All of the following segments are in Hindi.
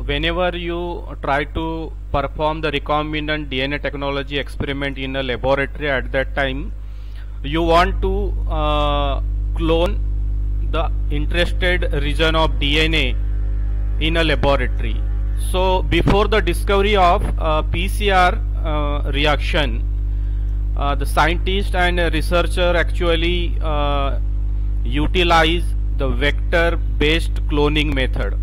whenever you try to perform the recombinant DNA technology experiment in a laboratory, at that time you want to clone the interested region of DNA in a laboratory. So before the discovery of PCR reaction, the scientist and researcher actually utilize the vector based cloning method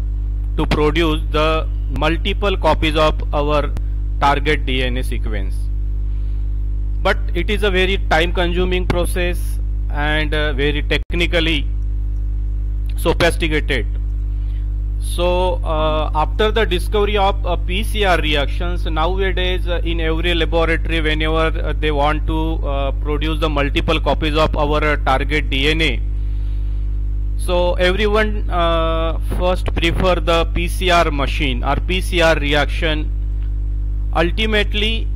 to produce the multiple copies of our target DNA sequence. But it is a very time consuming process and very technically sophisticated. So after the discovery of PCR reactions, nowadays in every laboratory, whenever they want to produce the multiple copies of our target DNA, so everyone first prefer the PCR machine or PCR reaction. Ultimately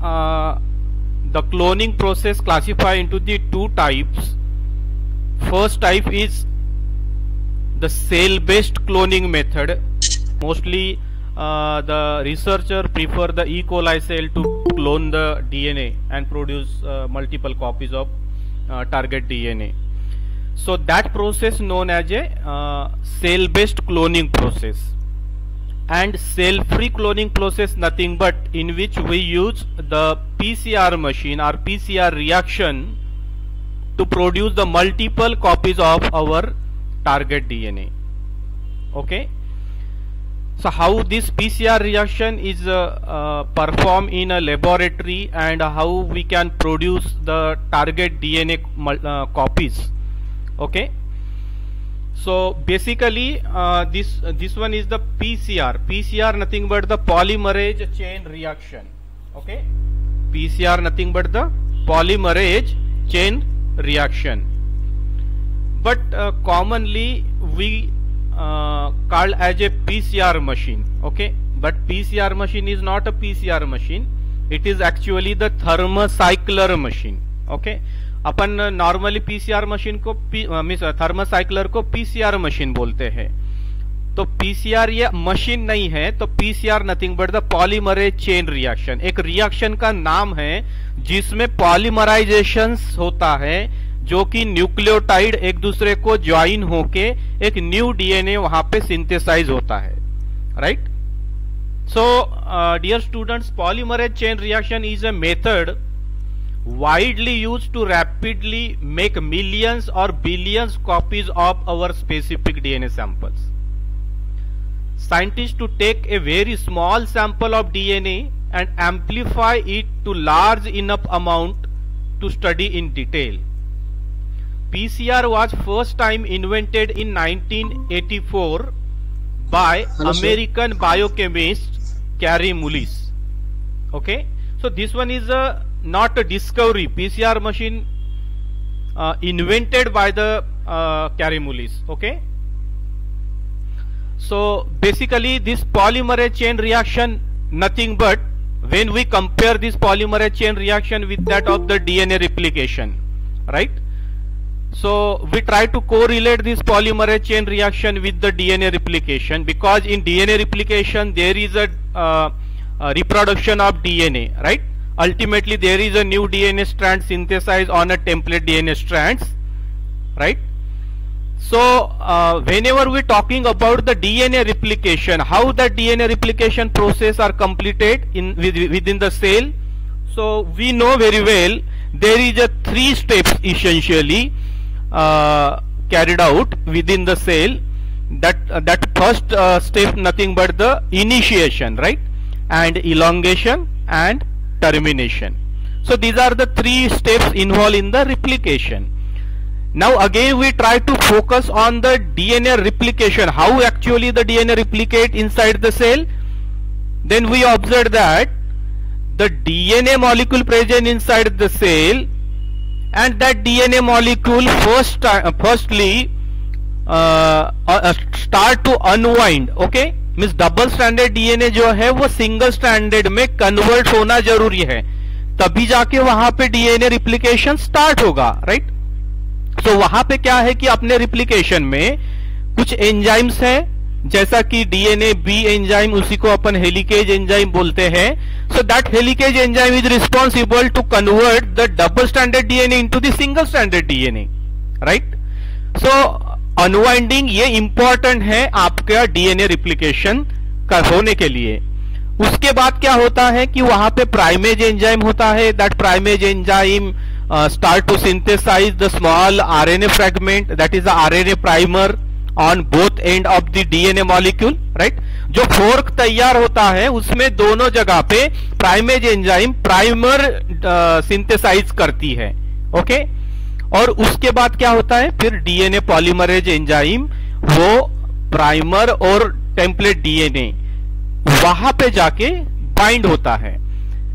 the cloning process classified into the two types. First type is the cell based cloning method. Mostly the researcher prefer the E. coli cell to clone the DNA and produce multiple copies of target DNA. So that process known as a cell based cloning process. And cell free cloning process nothing but in which we use the PCR machine or PCR reaction to produce the multiple copies of our target DNA. Okay, so how this PCR reaction is performed in a laboratory and how we can produce the target DNA copies. Okay, so basically this one is the PCR nothing but the polymerase chain reaction. Okay, PCR nothing but the polymerase chain reaction, but commonly we called as a PCR machine. Okay, but PCR machine is not a PCR machine, it is actually the thermocycler machine. Okay, upon normally PCR machine को थर्मोसाइक्लर को पीसीआर मशीन बोलते हैं. तो पीसीआर ये मशीन नहीं है, तो PCR nothing but the polymerase chain reaction. एक रिएक्शन का नाम है जिसमें पॉलीमराइजेशन होता है, जो कि न्यूक्लियोटाइड एक दूसरे को ज्वाइन होके एक न्यू डीएनए वहां पे सिंथेसाइज होता है. Right. So dear students, polymerase chain reaction is a method widely used to rapidly make millions or billions copies of our specific DNA samples. Scientists to take a very small sample of DNA and amplify it to large enough amount to study in detail. PCR was first time invented in 1984 by American biochemist Kary Mullis. Okay, so this one is not a discovery. PCR machine invented by the Kary Mullis. Okay, so basically this polymerase chain reaction nothing but when we compare this polymerase chain reaction with that of the DNA replication, right? So we try to correlate this polymerase chain reaction with the DNA replication, because in DNA replication there is a reproduction of DNA, right? Ultimately there is a new DNA strand synthesized on a template DNA strands, right? So whenever we talking about the DNA replication, how the DNA replication process are completed within the cell, so we know very well there is a 3 steps essentially carried out within the cell. That first step nothing but the initiation, right, and elongation and termination. So these are the 3 steps involved in the replication. Now again we try to focus on the DNA replication, how actually the DNA replicate inside the cell. Then we observe that the DNA molecule present inside the cell, and that DNA molecule firstly start to unwind. Okay, means double standard DNA जो है वो सिंगल स्टैंडर्ड में कन्वर्ट होना जरूरी है, तभी जाके वहां पे डीएनए रिप्लिकेशन स्टार्ट होगा. राइट. सो वहां पे क्या है कि अपने रिप्लिकेशन में कुछ एंजाइम्स हैं जैसा कि डीएनए बी एंजाइम, उसी को अपन हेलिकेज एंजाइम बोलते हैं. So that helicase enzyme is responsible to convert the double standard DNA into the single standard DNA, right. So unwinding ये इंपॉर्टेंट है आपका डीएनए रिप्लिकेशन का होने के लिए. उसके बाद क्या होता है कि वहां पे प्राइमेज एंजाइम होता है. That primase enzyme start to synthesize the small RNA fragment, that is the RNA primer on both end of the DNA molecule, right. जो फोर्क तैयार होता है उसमें दोनों जगह पे प्राइमेज एंजाइम प्राइमर सिंथेसाइज करती है, ओके. और उसके बाद क्या होता है, फिर डीएनए पॉलीमरेज एंजाइम वो प्राइमर और टेम्पलेट डीएनए वहां पे जाके बाइंड होता है.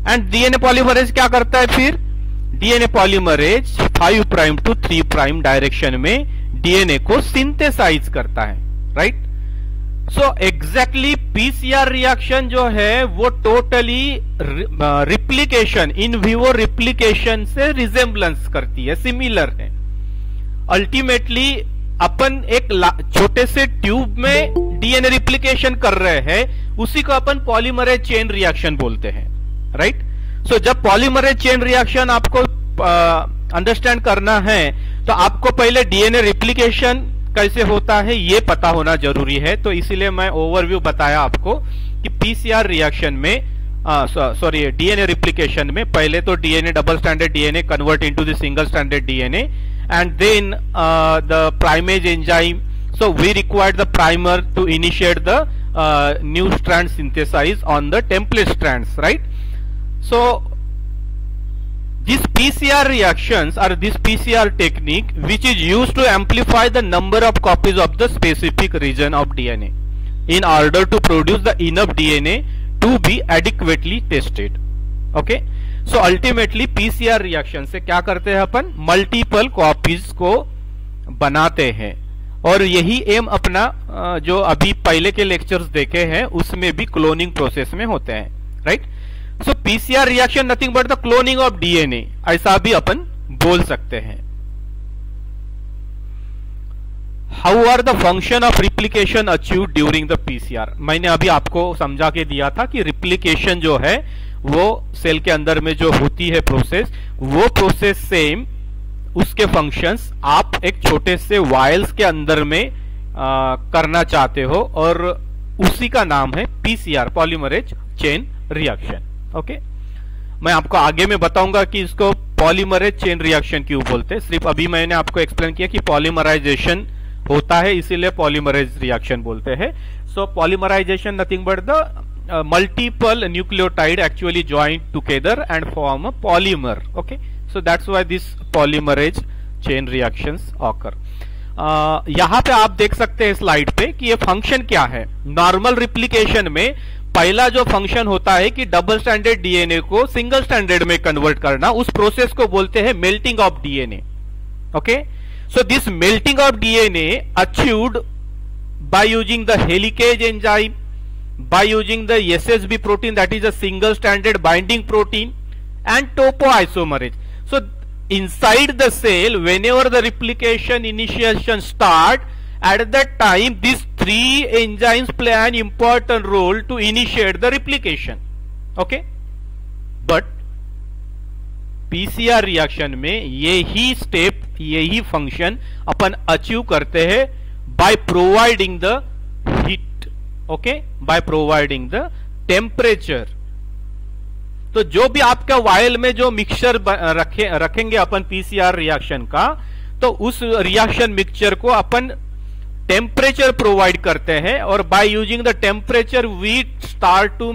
एंड डीएनए पॉलीमरेज क्या करता है, फिर DNA polymerase 5 prime to 3 prime direction में डीएनए को सिंथेसाइज करता है, right. So exactly PCR reaction जो है वो totally replication, in vivo replication से रिजेम्बलेंस करती है, सिमिलर है. अल्टीमेटली अपन एक छोटे से ट्यूब में डीएनए रिप्लिकेशन कर रहे हैं, उसी को अपन पॉलीमरेज चेन रिएक्शन बोलते हैं, राइट. सो जब पॉलीमरेज चेन रिएक्शन आपको अंडरस्टैंड करना है तो आपको पहले डीएनए रिप्लिकेशन कैसे होता है ये पता होना जरूरी है. तो इसीलिए मैं ओवरव्यू बताया आपको कि पीसीआर रिएक्शन में सॉरी डीएनए रिप्लिकेशन में पहले तो DNA double standard DNA convert into the single standard DNA and then the primase enzyme. So we required the primer to initiate the new strand synthesize on the template strands, right. So these PCR reactions or this PCR technique which is used to amplify the number of copies of the specific region of DNA in order to produce the enough DNA to be adequately tested, okay. So ultimately PCR reaction से क्या करते हैं अपन, मल्टीपल कॉपीज को बनाते हैं. और यही एम अपना जो अभी पहले के लेक्चर्स देखे हैं उसमें भी क्लोनिंग प्रोसेस में होते हैं, right. So PCR reaction nothing but the cloning of DNA, ऐसा भी अपन बोल सकते हैं. How are the function of replication achieve during the PCR. मैंने अभी आपको समझा के दिया था कि रिप्लिकेशन जो है वो सेल के अंदर में जो होती है प्रोसेस, वो प्रोसेस सेम, उसके फंक्शंस आप एक छोटे से वायल्स के अंदर में करना चाहते हो और उसी का नाम है PCR, polymerase chain reaction, okay. मैं आपको आगे में बताऊंगा कि इसको पॉलीमरेज चेन रिएक्शन क्यों बोलते हैं. सिर्फ अभी मैंने आपको एक्सप्लेन किया कि पॉलीमराइजेशन होता है इसीलिए पॉलीमरेज रिएक्शन बोलते हैं. So polymerisation nothing but the multiple nucleotide actually join together and form a polymer, okay. So that's why this polymerase chain reactions occur. यहां पे आप देख सकते हैं स्लाइड पे कि ये फंक्शन क्या है. नॉर्मल रिप्लिकेशन में पहला जो फंक्शन होता है कि डबल स्टैंडर्ड डीएनए को सिंगल स्टैंडर्ड में कन्वर्ट करना, उस प्रोसेस को बोलते हैं melting of DNA, okay. So this melting of DNA achieved by using the helicase enzyme, bye using the SSB protein that is a single standard binding protein and topoisomerase. So inside the cell whenever the replication initiation start, at that time these three enzymes play an important role to initiate the replication, okay. but PCR reaction में यही स्टेप, यही फंक्शन अपन अचीव करते हैं by providing the heat, okay, by providing the temperature. तो जो भी आपका वायल में जो मिक्सचर रखेंगे अपन पीसीआर रिएक्शन का, तो उस रिएक्शन मिक्सचर को अपन टेम्परेचर प्रोवाइड करते हैं और by using the temperature we start to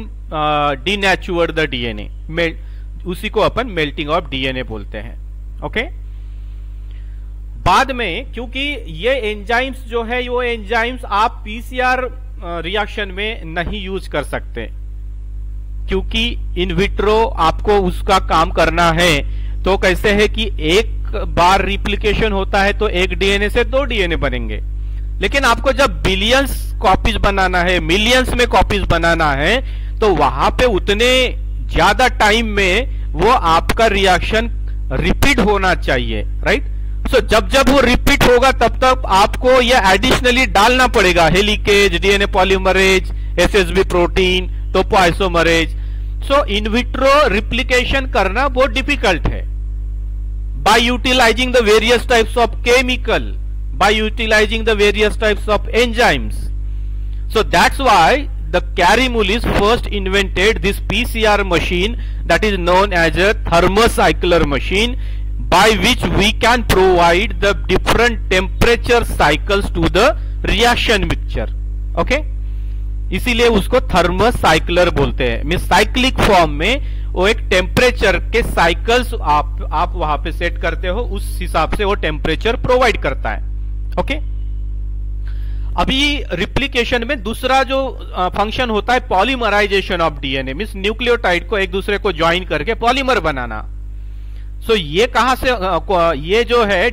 denature the DNA, उसी को अपन मेल्टिंग ऑफ डीएनए बोलते हैं, ओके. बाद में क्योंकि ये एंजाइम्स जो है वो एंजाइम्स आप पीसीआर रिएक्शन में नहीं यूज कर सकते क्योंकि इन विट्रो आपको उसका काम करना है. तो कैसे है कि एक बार रिप्लिकेशन होता है तो एक डीएनए से 2 डीएनए बनेंगे, लेकिन आपको जब बिलियंस कॉपीज बनाना है, मिलियंस में कॉपीज बनाना है, तो वहां पे उतने ज्यादा टाइम में वो आपका रिएक्शन रिपीट होना चाहिए, राइट. सो जब जब वो रिपीट होगा तब तक आपको यह एडिशनली डालना पड़ेगा, helicase, DNA polymerase, SSB protein, topoisomerase. So in vitro replication करना बहुत डिफिकल्ट है by utilizing the various types of chemical, by utilizing the various types of enzymes. So that's why the Kary-Mullis first invented this PCR machine that is known as a thermocycler machine, by which we can provide the different temperature cycles to the reaction mixture. Okay, इसीलिए उसको थर्मोसाइक्लर बोलते हैं। मीन साइक्लिक फॉर्म में वो एक टेम्परेचर के साइकिल्स आप वहां पे सेट करते हो, उस हिसाब से वो टेम्परेचर प्रोवाइड करता है। ओके, अभी रिप्लिकेशन में दूसरा जो फंक्शन होता है polymerization of DNA, means nucleotide को एक दूसरे को ज्वाइन करके पॉलीमर बनाना। सो ये कहां से ये जो है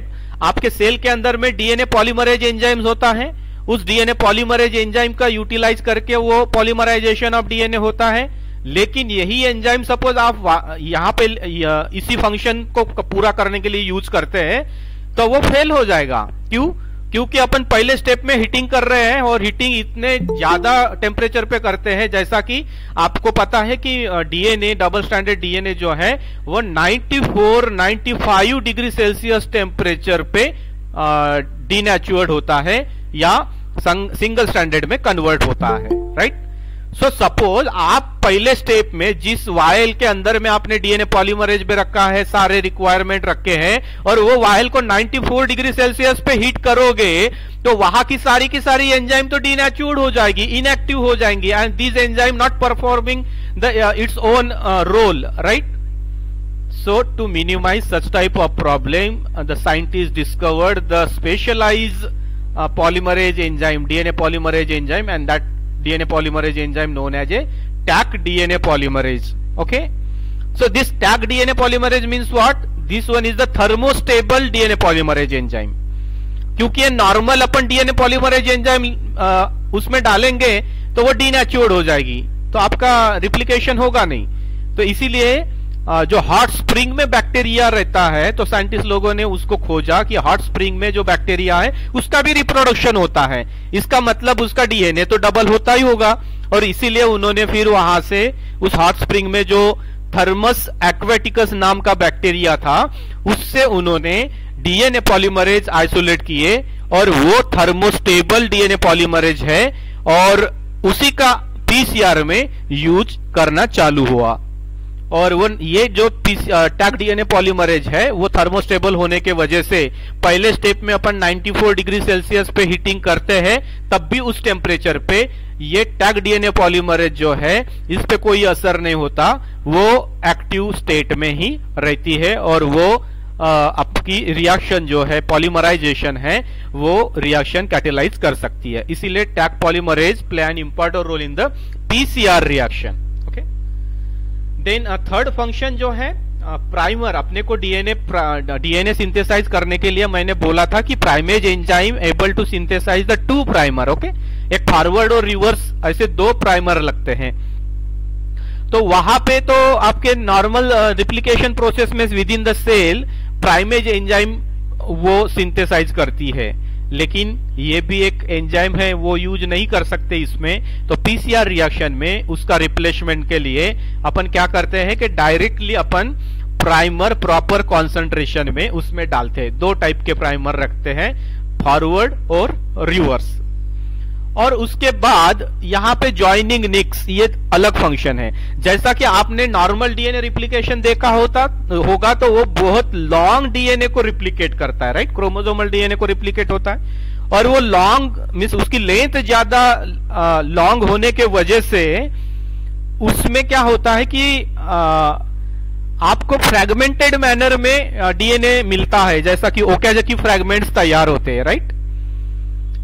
आपके सेल के अंदर में डीएनए पॉलीमरेज एंजाइम्स होता है, उस डीएनए पॉलीमरेज एंजाइम का यूटिलाइज करके वो पॉलीमराइजेशन ऑफ डीएनए होता है। लेकिन यही एंजाइम सपोज आप यहां पे इसी फंक्शन को पूरा करने के लिए यूज करते हैं तो वो फेल हो जाएगा। क्यों? क्योंकि अपन पहले स्टेप में हीटिंग कर रहे हैं और हीटिंग इतने ज्यादा टेम्परेचर पे करते हैं, जैसा कि आपको पता है कि डीएनए, डबल स्टैंडर्ड डीएनए जो है वो 94-95 डिग्री सेल्सियस टेम्परेचर पे डीनेचुअर्ड होता है या सिंगल स्टैंडर्ड में कन्वर्ट होता है, राइट। सो सपोज आप पहले स्टेप में जिस वायल के अंदर में आपने डीएनए पॉलीमरेज में रखा है, सारे रिक्वायरमेंट रखे हैं, और वो वायल को 94 डिग्री सेल्सियस पे हीट करोगे तो वहां की सारी एंजाइम तो डीनेचुर्ड हो जाएगी, इनएक्टिव हो जाएंगी, and this enzyme not performing its own role, right. So to minimize such type of problem, the scientists discovered the specialized polymerase enzyme, DNA polymerase enzyme, and that DNA polymerase enzyme known as a Taq DNA polymerase. Okay, so this Taq DNA polymerase means what? This one is the thermostable DNA polymerase enzyme. क्योंकि ये नॉर्मल अपन डीएनए पॉलीमरेज एंजाइम उसमें डालेंगे तो वो डीनेचुर्ड हो जाएगी, तो आपका रिप्लिकेशन होगा नहीं। तो इसीलिए जो हॉट स्प्रिंग में बैक्टीरिया रहता है, तो साइंटिस्ट लोगों ने उसको खोजा कि हॉट स्प्रिंग में जो बैक्टीरिया है उसका भी रिप्रोडक्शन होता है, इसका मतलब उसका डीएनए तो डबल होता ही होगा। और इसीलिए उन्होंने फिर वहां से उस हॉट स्प्रिंग में जो थर्मस एक्वेटिकस नाम का बैक्टीरिया था उससे उन्होंने डीएनए पॉलीमरेज आइसोलेट किए, और वो थर्मोस्टेबल डीएनए पॉलीमरेज है और उसी का पीसीआर में यूज करना चालू हुआ। और वो ये जो टैक डीएनए पॉलीमरेज है वो थर्मोस्टेबल होने के वजह से पहले स्टेप में अपन 94 डिग्री सेल्सियस पे हीटिंग करते हैं, तब भी उस टेम्परेचर पे ये टैग डीएनए पॉलीमरेज जो है इस पे कोई असर नहीं होता, वो एक्टिव स्टेट में ही रहती है और वो आपकी रिएक्शन जो है पॉलीमराइजेशन है वो रिएक्शन कैटेलाइज कर सकती है। इसीलिए Taq polymerase play an important role in the PCR reaction. Then third function जो है प्राइमर, अपने को डीएनए सिंथेसाइज करने के लिए मैंने बोला था कि primase enzyme able to synthesize the 2 primer. Okay, एक फॉरवर्ड और रिवर्स ऐसे 2 प्राइमर लगते हैं। तो वहां पे तो आपके नॉर्मल रिप्लिकेशन प्रोसेस में within the cell primase enzyme वो सिंथेसाइज करती है, लेकिन ये भी एक एंजाइम है, वो यूज नहीं कर सकते इसमें। तो पीसीआर रिएक्शन में उसका रिप्लेसमेंट के लिए अपन क्या करते हैं कि डायरेक्टली अपन प्राइमर प्रॉपर कॉन्सेंट्रेशन में उसमें डालते हैं। 2 टाइप के प्राइमर रखते हैं, फॉरवर्ड और रिवर्स। और उसके बाद यहाँ पे ज्वाइनिंग निक्स, ये अलग फंक्शन है। जैसा कि आपने नॉर्मल डीएनए रिप्लिकेशन देखा होगा तो वो बहुत लॉन्ग डीएनए को रिप्लिकेट करता है, राइट। क्रोमोसोमल डीएनए को रिप्लिकेट होता है और वो लॉन्ग मींस उसकी लेंथ ज्यादा लॉन्ग होने के वजह से उसमें क्या होता है कि आपको फ्रेगमेंटेड मैनर में डीएनए मिलता है, जैसा कि ओकाजाकी फ्रेगमेंट्स तैयार होते हैं, राइट।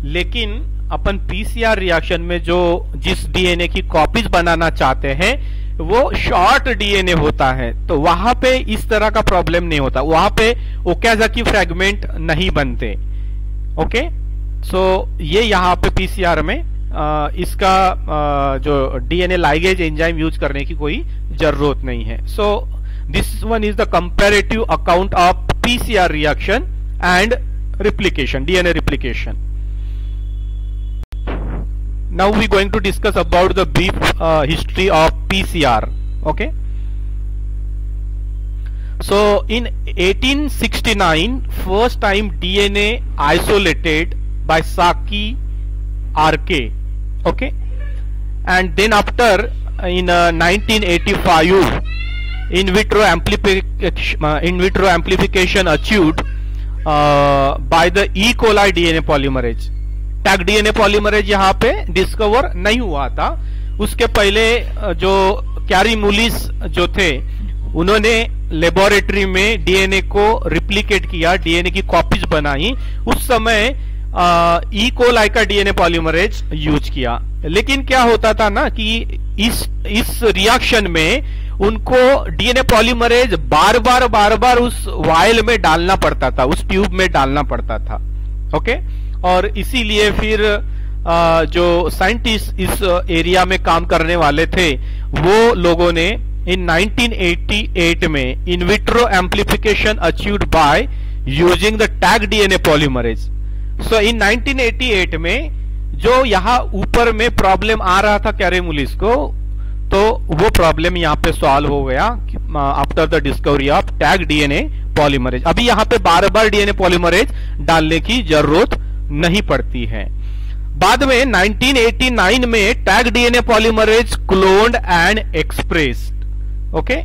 लेकिन अपन पीसीआर रिएक्शन में जो जिस डीएनए की कॉपीज बनाना चाहते हैं वो शॉर्ट डीएनए होता है, तो वहां पे इस तरह का प्रॉब्लम नहीं होता, वहां पे ओकाजाकी फ्रेगमेंट नहीं बनते। ओके, सो ये यहाँ पे पीसीआर में इसका जो डीएनए लाइगेज एंजाइम यूज करने की कोई जरूरत नहीं है। So this one is the comparative account of PCR reaction and replication, DNA replication. Now we going to discuss about the brief history of PCR. Okay. So in 1869, first time DNA isolated by Saki RK. Okay. And then after in 1985, in vitro amplification achieved by the E. coli DNA polymerase. Tag DNA polymerase यहाँ पे डिस्कवर नहीं हुआ था. उसके पहले जो कैरी मुलिस जो थे उन्होंने लेबोरेटरी में डीएनए को रिप्लिकेट किया, डीएनए की कॉपीज बनाई. उस समय ई कोलाई का डीएनए पॉलीमरेज यूज किया. लेकिन क्या होता था ना कि इस रिएक्शन में उनको डीएनए पॉलीमरेज बार बार उस वायल में डालना पड़ता था, उस ट्यूब में डालना पड़ता था. ओके. और इसीलिए फिर जो साइंटिस्ट इस एरिया में काम करने वाले थे वो लोगों ने इन 1988 में in vitro amplification achieved by using the Taq DNA polymerase. So in 1988 में जो यहाँ ऊपर में प्रॉब्लम आ रहा था कैरेमुलिस को, तो वो प्रॉब्लम यहाँ पे सॉल्व हो गया after the discovery of tag DNA polymerase. अभी यहाँ पे बार बार डीएनए पॉलीमरेज डालने की जरूरत नहीं पड़ती है. बाद में 1989 में Taq DNA polymerase cloned and expressed. Okay.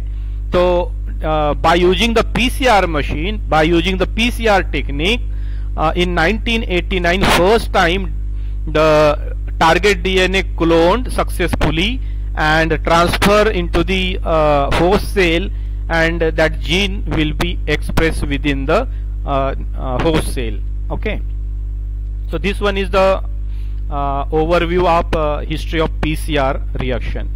तो by using the PCR machine, by using the PCR technique, in 1989 first time the target DNA cloned successfully and transfer into the host cell, and that gene will be expressed within the host cell. Okay. So this one is the overview of history of PCR reaction.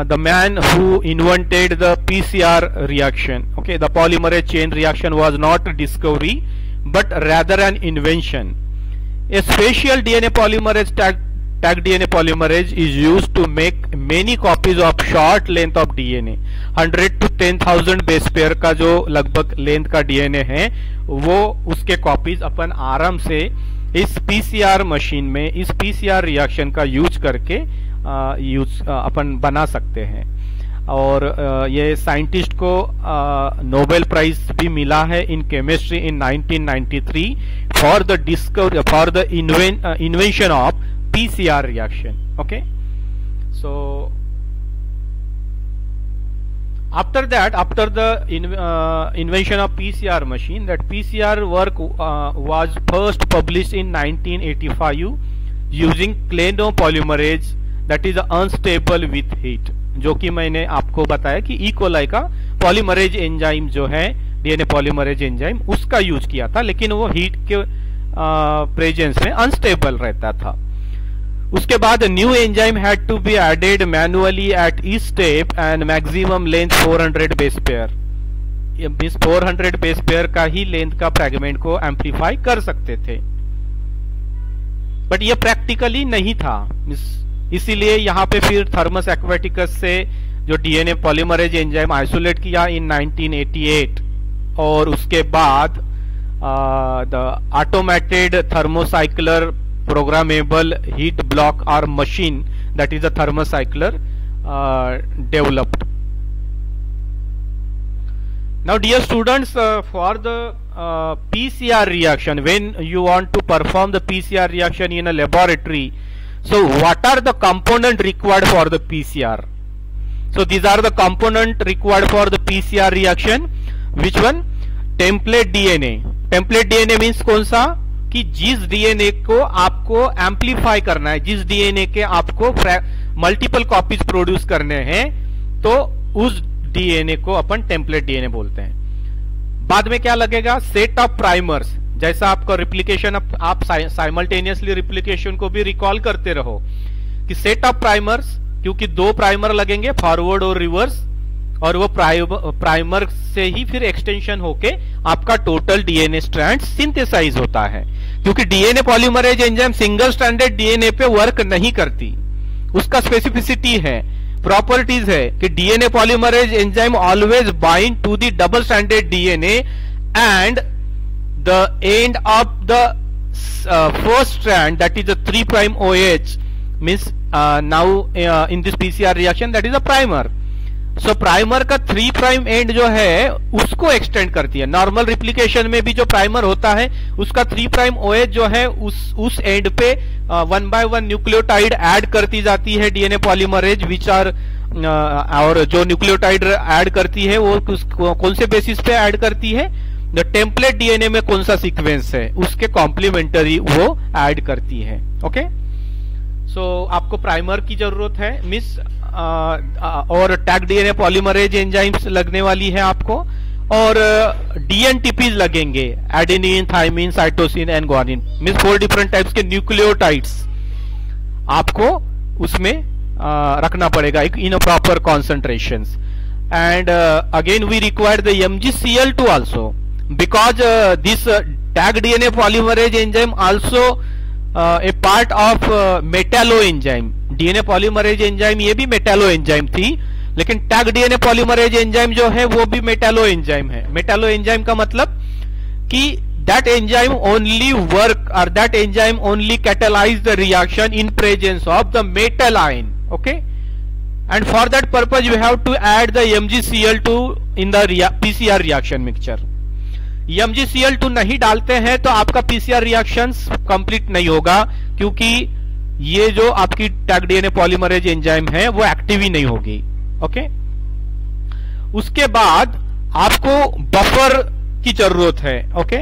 The man who invented the PCR reaction, okay, the polymerase chain reaction was not a discovery but rather an invention. A special DNA polymerase tag DNA polymerase is used to make many copies of short length of DNA. 100 to 10,000 base pair का जो लगभग लेंथ का डीएनए है वो उसके कॉपीज अपन आराम से इस पीसीआर मशीन में इस पीसीआर रिएक्शन का यूज करके अपन बना सकते हैं. और ये साइंटिस्ट को नोबेल प्राइज भी मिला है in chemistry in 1993 for the discovery for the invention of PCR reaction. Okay. So after that, after the invention of PCR machine, that PCR work was first published in 1985 using Kleno polymerase that is unstable with heat. जो कि मैंने आपको बताया कि ई कोलाई का पॉलीमरेज एंजाइम जो है डीएनए पॉलीमरेज एंजाइम उसका यूज किया था, लेकिन वो हीट के प्रेजेंस में अनस्टेबल रहता था. उसके बाद new enzyme had to be added manually at each step and maximum length 400 base pair. Means 400 base pair का ही लेंथ का फ्रैगमेंट को एम्पलीफाई कर सकते थे, बट ये प्रैक्टिकली नहीं था. इसीलिए यहाँ पे फिर थर्मस एक्वेटिकस से जो डीएनए पॉलीमरेज एंजाइम आइसोलेट किया इन 1988, और उसके बाद the automated thermocycler programmable heat block or machine, that is the thermocycler, developed. Now dear students, for the PCR reaction, when you want to perform the PCR reaction in a laboratory, so what are the component required for the PCR? So these are the component required for the PCR reaction. Which one? Template DNA. Template DNA means कौन सा कि जिस डीएनए को आपको एम्पलीफाई करना है, जिस डीएनए के आपको मल्टीपल कॉपीज प्रोड्यूस करने हैं, तो उस डीएनए को अपन टेम्पलेट डीएनए बोलते हैं. बाद में क्या लगेगा? Set of primers. जैसा आपका रिप्लिकेशन, आप साइमल्टेनियसली रिप्लिकेशन को भी रिकॉल करते रहो कि सेट ऑफ प्राइमर्स, क्योंकि दो प्राइमर लगेंगे, फॉरवर्ड और रिवर्स, और वो प्राइमर से ही फिर एक्सटेंशन होके आपका टोटल डीएनए स्ट्रैंड सिंथेसाइज होता है. क्योंकि DNA polymerase enzyme single stranded DNA पे वर्क नहीं करती. उसका स्पेसिफिसिटी है, प्रॉपर्टीज है कि DNA polymerase enzyme always bind to the double stranded DNA and the end of the first strand, that is the 3' OH, means now in this PCR reaction that is a primer. So primer का 3' एंड जो है उसको एक्सटेंड करती है. नॉर्मल रिप्लिकेशन में भी जो प्राइमर होता है उसका 3' OH जो है उस एंड पे 1 by 1 न्यूक्लियोटाइड ऐड करती जाती है डीएनए पॉलीमरेज विच आर, और जो न्यूक्लियोटाइड ऐड करती है वो कौन से बेसिस पे ऐड करती है, द टेम्पलेट डीएनए में कौन सा सीक्वेंस है उसके कॉम्प्लीमेंटरी वो ऐड करती है. ओके, सो आपको प्राइमर की जरूरत है मिस, और टैग डीएनए पॉलीमरेज एंजाइम्स लगने वाली है आपको, और डीएनटीपीज लगेंगे, adenine, thymine, cytosine and guanine, means 4 different types के न्यूक्लियोटाइड्स आपको उसमें रखना पड़ेगा in a proper concentrations. And again we require the MgCl2 also, because this Taq DNA polymerase enzyme also a part of metalloenzyme. DNA polymerase enzyme ये भी मेटालो एंजाइम थी, लेकिन टैग डीएनए पॉलीमरेज एंजाइम जो है वो भी मेटालो एंजाइम है. मेटालो एंजाइम का मतलब कि दैट एंजाइम ओनली वर्क और that enzyme only catalyse the reaction in presence of the metal ion. Okay, and for that purpose you have to add the MgCl2 in the PCR reaction mixture. MgCl2 नहीं डालते हैं तो आपका PCR रिएक्शंस कंप्लीट नहीं होगा, क्योंकि ये जो आपकी टैग डीएनए पॉलीमरेज एंजाइम है वो एक्टिव ही नहीं होगी. ओके, उसके बाद आपको बफर की जरूरत है. ओके,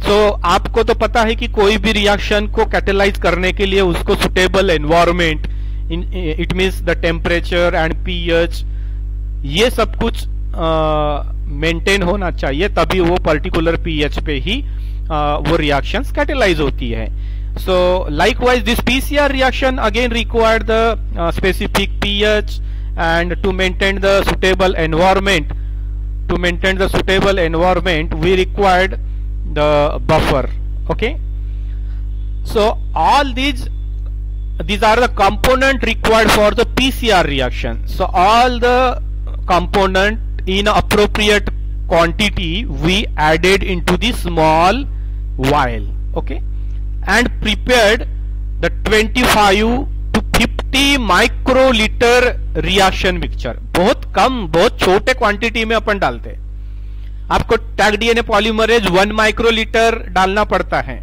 सो आपको तो पता है कि कोई भी रिएक्शन को कैटेलाइज करने के लिए उसको suitable environment, it means the temperature and pH, ये सब कुछ मेंटेन होना चाहिए, तभी वो पर्टिकुलर पीएच पे ही वो रिएक्शंस कैटेलाइज होती है. So likewise this PCR reaction again required the specific pH, and to maintain the suitable environment, we required the buffer. Okay, so all these are the component required for the PCR reaction. So all the component in appropriate quantity we added into the small vial. Okay, and prepared the 25 to 50 microliter reaction mixture. बहुत कम, बहुत छोटे क्वांटिटी में अपन डालते हैं. आपको टैग डीएनए पॉलीमरेज 1 माइक्रोलीटर डालना पड़ता है,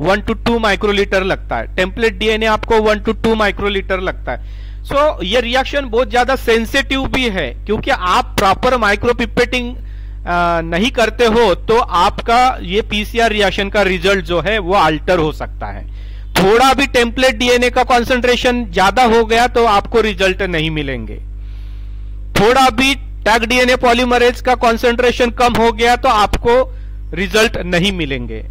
1 to 2 माइक्रोलीटर लगता है. टेम्पलेट डीएनए आपको 1 to 2 माइक्रोलीटर लगता है. सो ये रिएक्शन बहुत ज्यादा सेंसिटिव भी है, क्योंकि आप प्रॉपर माइक्रोपिपेटिंग नहीं करते हो तो आपका ये पीसीआर रिएक्शन का रिजल्ट जो है वो अल्टर हो सकता है. थोड़ा भी टेम्पलेट डीएनए का कंसंट्रेशन ज्यादा हो गया तो आपको रिजल्ट नहीं मिलेंगे. थोड़ा भी टैग डीएनए पॉलीमरेज का कंसंट्रेशन कम हो गया तो आपको रिजल्ट नहीं मिलेंगे.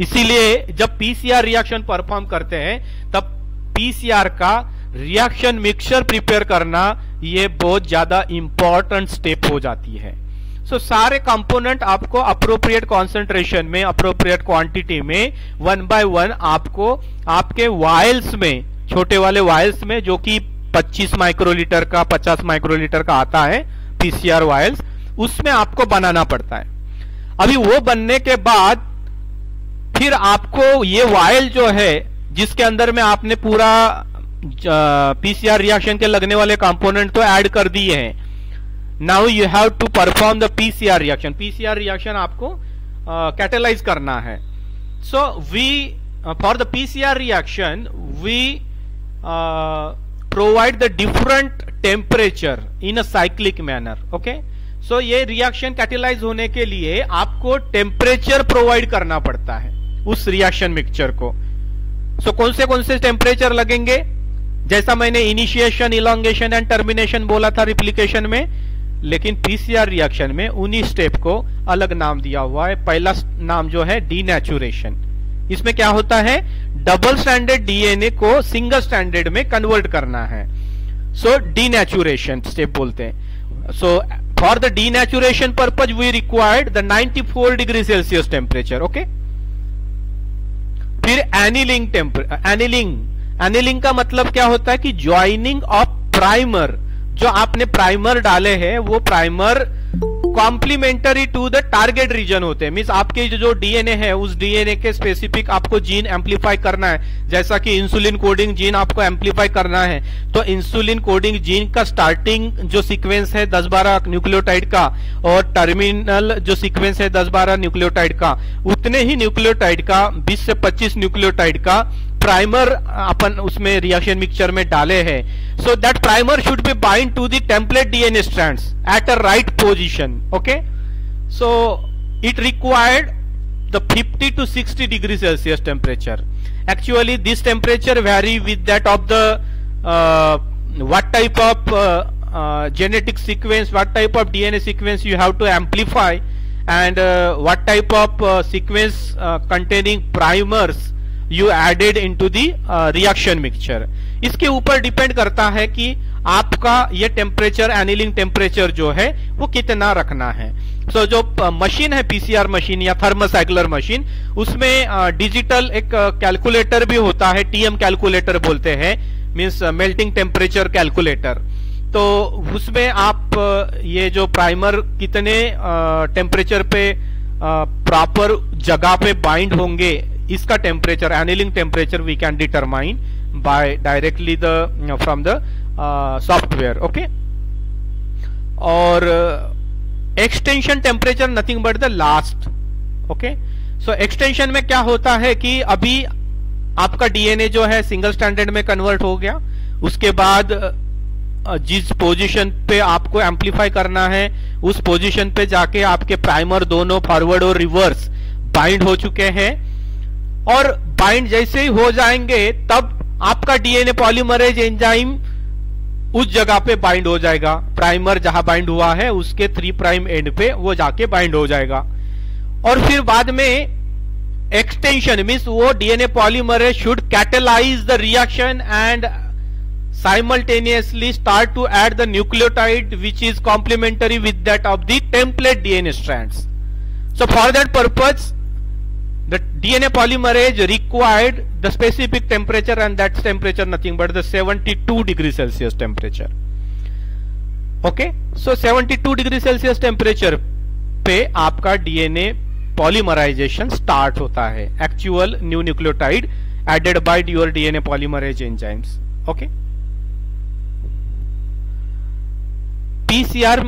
इसीलिए जब पीसीआर रिएक्शन परफॉर्म करते हैं तब पीसीआर का रिएक्शन मिक्सचर प्रिपेयर करना ये बहुत ज्यादा इंपॉर्टेंट स्टेप हो जाती है. सो सारे कंपोनेंट आपको अप्रोप्रिएट कॉन्सेंट्रेशन में, अप्रोप्रिएट क्वांटिटी में 1 by 1 आपको आपके वायल्स में, छोटे वाले वायल्स में, जो कि 25 माइक्रोलीटर का, 50 माइक्रोलीटर का आता है पीसीआर वायल्स, उसमें आपको बनाना पड़ता है. अभी वो बनने के बाद फिर आपको ये वायल जो है जिसके अंदर में आपने पूरा पीसीआर रिएक्शन के लगने वाले कंपोनेंट तो ऐड कर दिए हैं. Now you have to perform the PCR reaction. PCR reaction आपको कैटेलाइज करना है. So we for the PCR reaction we provide the different temperature in a cyclic manner. Okay, so ये रिएक्शन कैटेलाइज होने के लिए आपको टेम्परेचर प्रोवाइड करना पड़ता है उस रिएक्शन मिक्सचर को. सो कौन से टेम्परेचर लगेंगे, जैसा मैंने इनिशिएशन, इलोंगेशन एंड टर्मिनेशन बोला था रिप्लिकेशन में, लेकिन पीसीआर रिएक्शन में उन्हीं स्टेप को अलग नाम दिया हुआ है. पहला नाम जो है डीनेचुरेशन. इसमें क्या होता है, डबल स्टैंडर्ड डीएनए को सिंगल स्टैंडर्ड में कन्वर्ट करना है. सो डीनेचुरेशन स्टेप बोलते हैं. So for the denaturation purpose we required the 94 degree celsius temperature. Okay, फिर एनिलिंग का मतलब क्या होता है कि ज्वाइनिंग ऑफ प्राइमर. जो आपने प्राइमर डाले हैं वो primer complementary to the target region होते हैं। मींस आपके जो डीएनए है उस डीएनए के स्पेसिफिक आपको जीन एम्पलीफाई करना है। जैसा कि इंसुलिन कोडिंग जीन आपको एम्पलीफाई करना है, तो इंसुलिन कोडिंग जीन का स्टार्टिंग जो सीक्वेंस है 10-12 न्यूक्लियोटाइड का और टर्मिनल जो सीक्वेंस है 10-12 न्यूक्लियोटाइड का, उतने ही न्यूक्लियोटाइड का 20 से 25 न्यूक्लियोटाइड का प्राइमर अपन उसमें रिएक्शन मिक्सचर में डाले हैं। So that primer should be bind to the template DNA strands at a right position. Okay, so it required the 50 to 60 degree Celsius temperature. Actually this temperature vary with that of the what type of genetic sequence, what type of DNA sequence you have to amplify, and what type of sequence containing primers you added into the reaction mixture. इसके ऊपर डिपेंड करता है कि आपका ये टेम्परेचर, एनिलिंग टेम्परेचर जो है वो कितना रखना है। सो जो मशीन है पीसीआर मशीन या थर्मोसाइक्लर मशीन, उसमें डिजिटल एक कैलकुलेटर भी होता है, टीएम कैलकुलेटर बोलते हैं, मींस मेल्टिंग टेम्परेचर कैलकुलेटर। तो उसमें आप ये जो प्राइमर कितने टेम्परेचर पे प्रॉपर जगह पे बाइंड होंगे, इसका temperature, annealing temperature we can determine by directly the from the software. Okay, और extension temperature nothing but the last. Okay, so extension में क्या होता है कि अभी आपका डीएनए जो है सिंगल स्टैंडर्ड में कन्वर्ट हो गया, उसके बाद जिस पोजीशन पे आपको एम्पलीफाई करना है उस पोजीशन पे जाके आपके प्राइमर दोनों फॉरवर्ड और रिवर्स बाइंड हो चुके हैं, और बाइंड जैसे ही हो जाएंगे तब आपका डीएनए पॉलीमरेज एंजाइम उस जगह पे बाइंड हो जाएगा। प्राइमर जहां बाइंड हुआ है उसके 3 प्राइम एंड पे वो जाके बाइंड हो जाएगा, और फिर बाद में एक्सटेंशन मींस वो DNA polymerase should catalyse the reaction and simultaneously start to add the nucleotide which is complementary with that of the template DNA strands. So for that purpose the DNA polymerase required the specific temperature, and that's temperature nothing but the 72 degree Celsius temperature. Okay, so 72 degree Celsius temperature पे आपका DNA polymerization start होता है, actual new nucleotide added by your DNA polymerase enzymes. Okay, PCR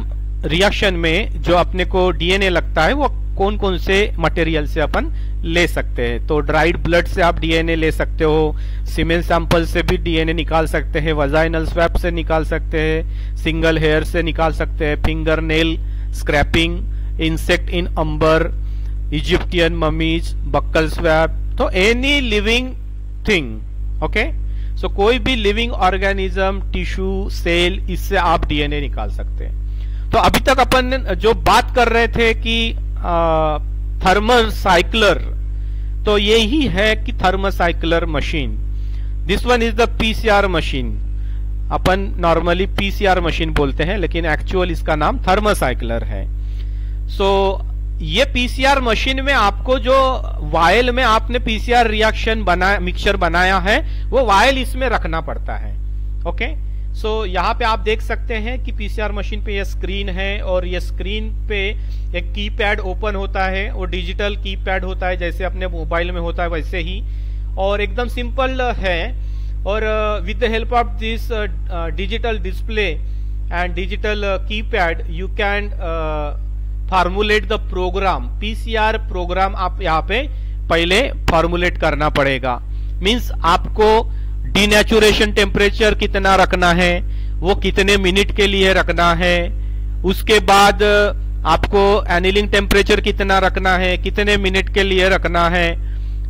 reaction में जो अपने को डीएनए लगता है वो कौन कौन से मटेरियल से अपन ले सकते हैं। तो ड्राइड ब्लड से आप डीएनए ले सकते हो, सीमेन सैंपल से भी डीएनए निकाल सकते हैं, वजाइनल स्वैप से निकाल सकते हैं, सिंगल हेयर से निकाल सकते हैं, finger nail scraping, insect in amber, Egyptian mummies, buccal swab, तो any living thing. Okay, so कोई भी लिविंग ऑर्गेनिज्म, टिश्यू, सेल, इससे आप डीएनए निकाल सकते हैं। तो अभी तक अपन जो बात कर रहे थे कि थर्मोसाइक्लर, तो यही है कि thermocycler machine, this one is the PCR machine. Upon normally PCR machine बोलते हैं लेकिन एक्चुअल इसका नाम थर्मोसाइक्लर है। सो ये पीसीआर मशीन में आपको जो वायल में आपने पीसीआर रिएक्शन बनाया, मिक्सचर बनाया है, वो वायल इसमें रखना पड़ता है। ओके, सो यहाँ पे आप देख सकते हैं कि पीसीआर मशीन पे ये स्क्रीन है, और ये स्क्रीन पे एक कीपैड ओपन होता है, वो डिजिटल कीपैड होता है जैसे अपने मोबाइल में होता है वैसे ही, और एकदम सिंपल है। और with the help of this digital display and digital keypad you can formulate the program. PCR program आप यहाँ पे पहले फॉर्मुलेट करना पड़ेगा, मींस आपको डीनेचुरेशन टेम्परेचर कितना रखना है, वो कितने मिनट के लिए रखना है, उसके बाद आपको एनिलिंग टेम्परेचर कितना रखना है, कितने मिनट के लिए रखना है,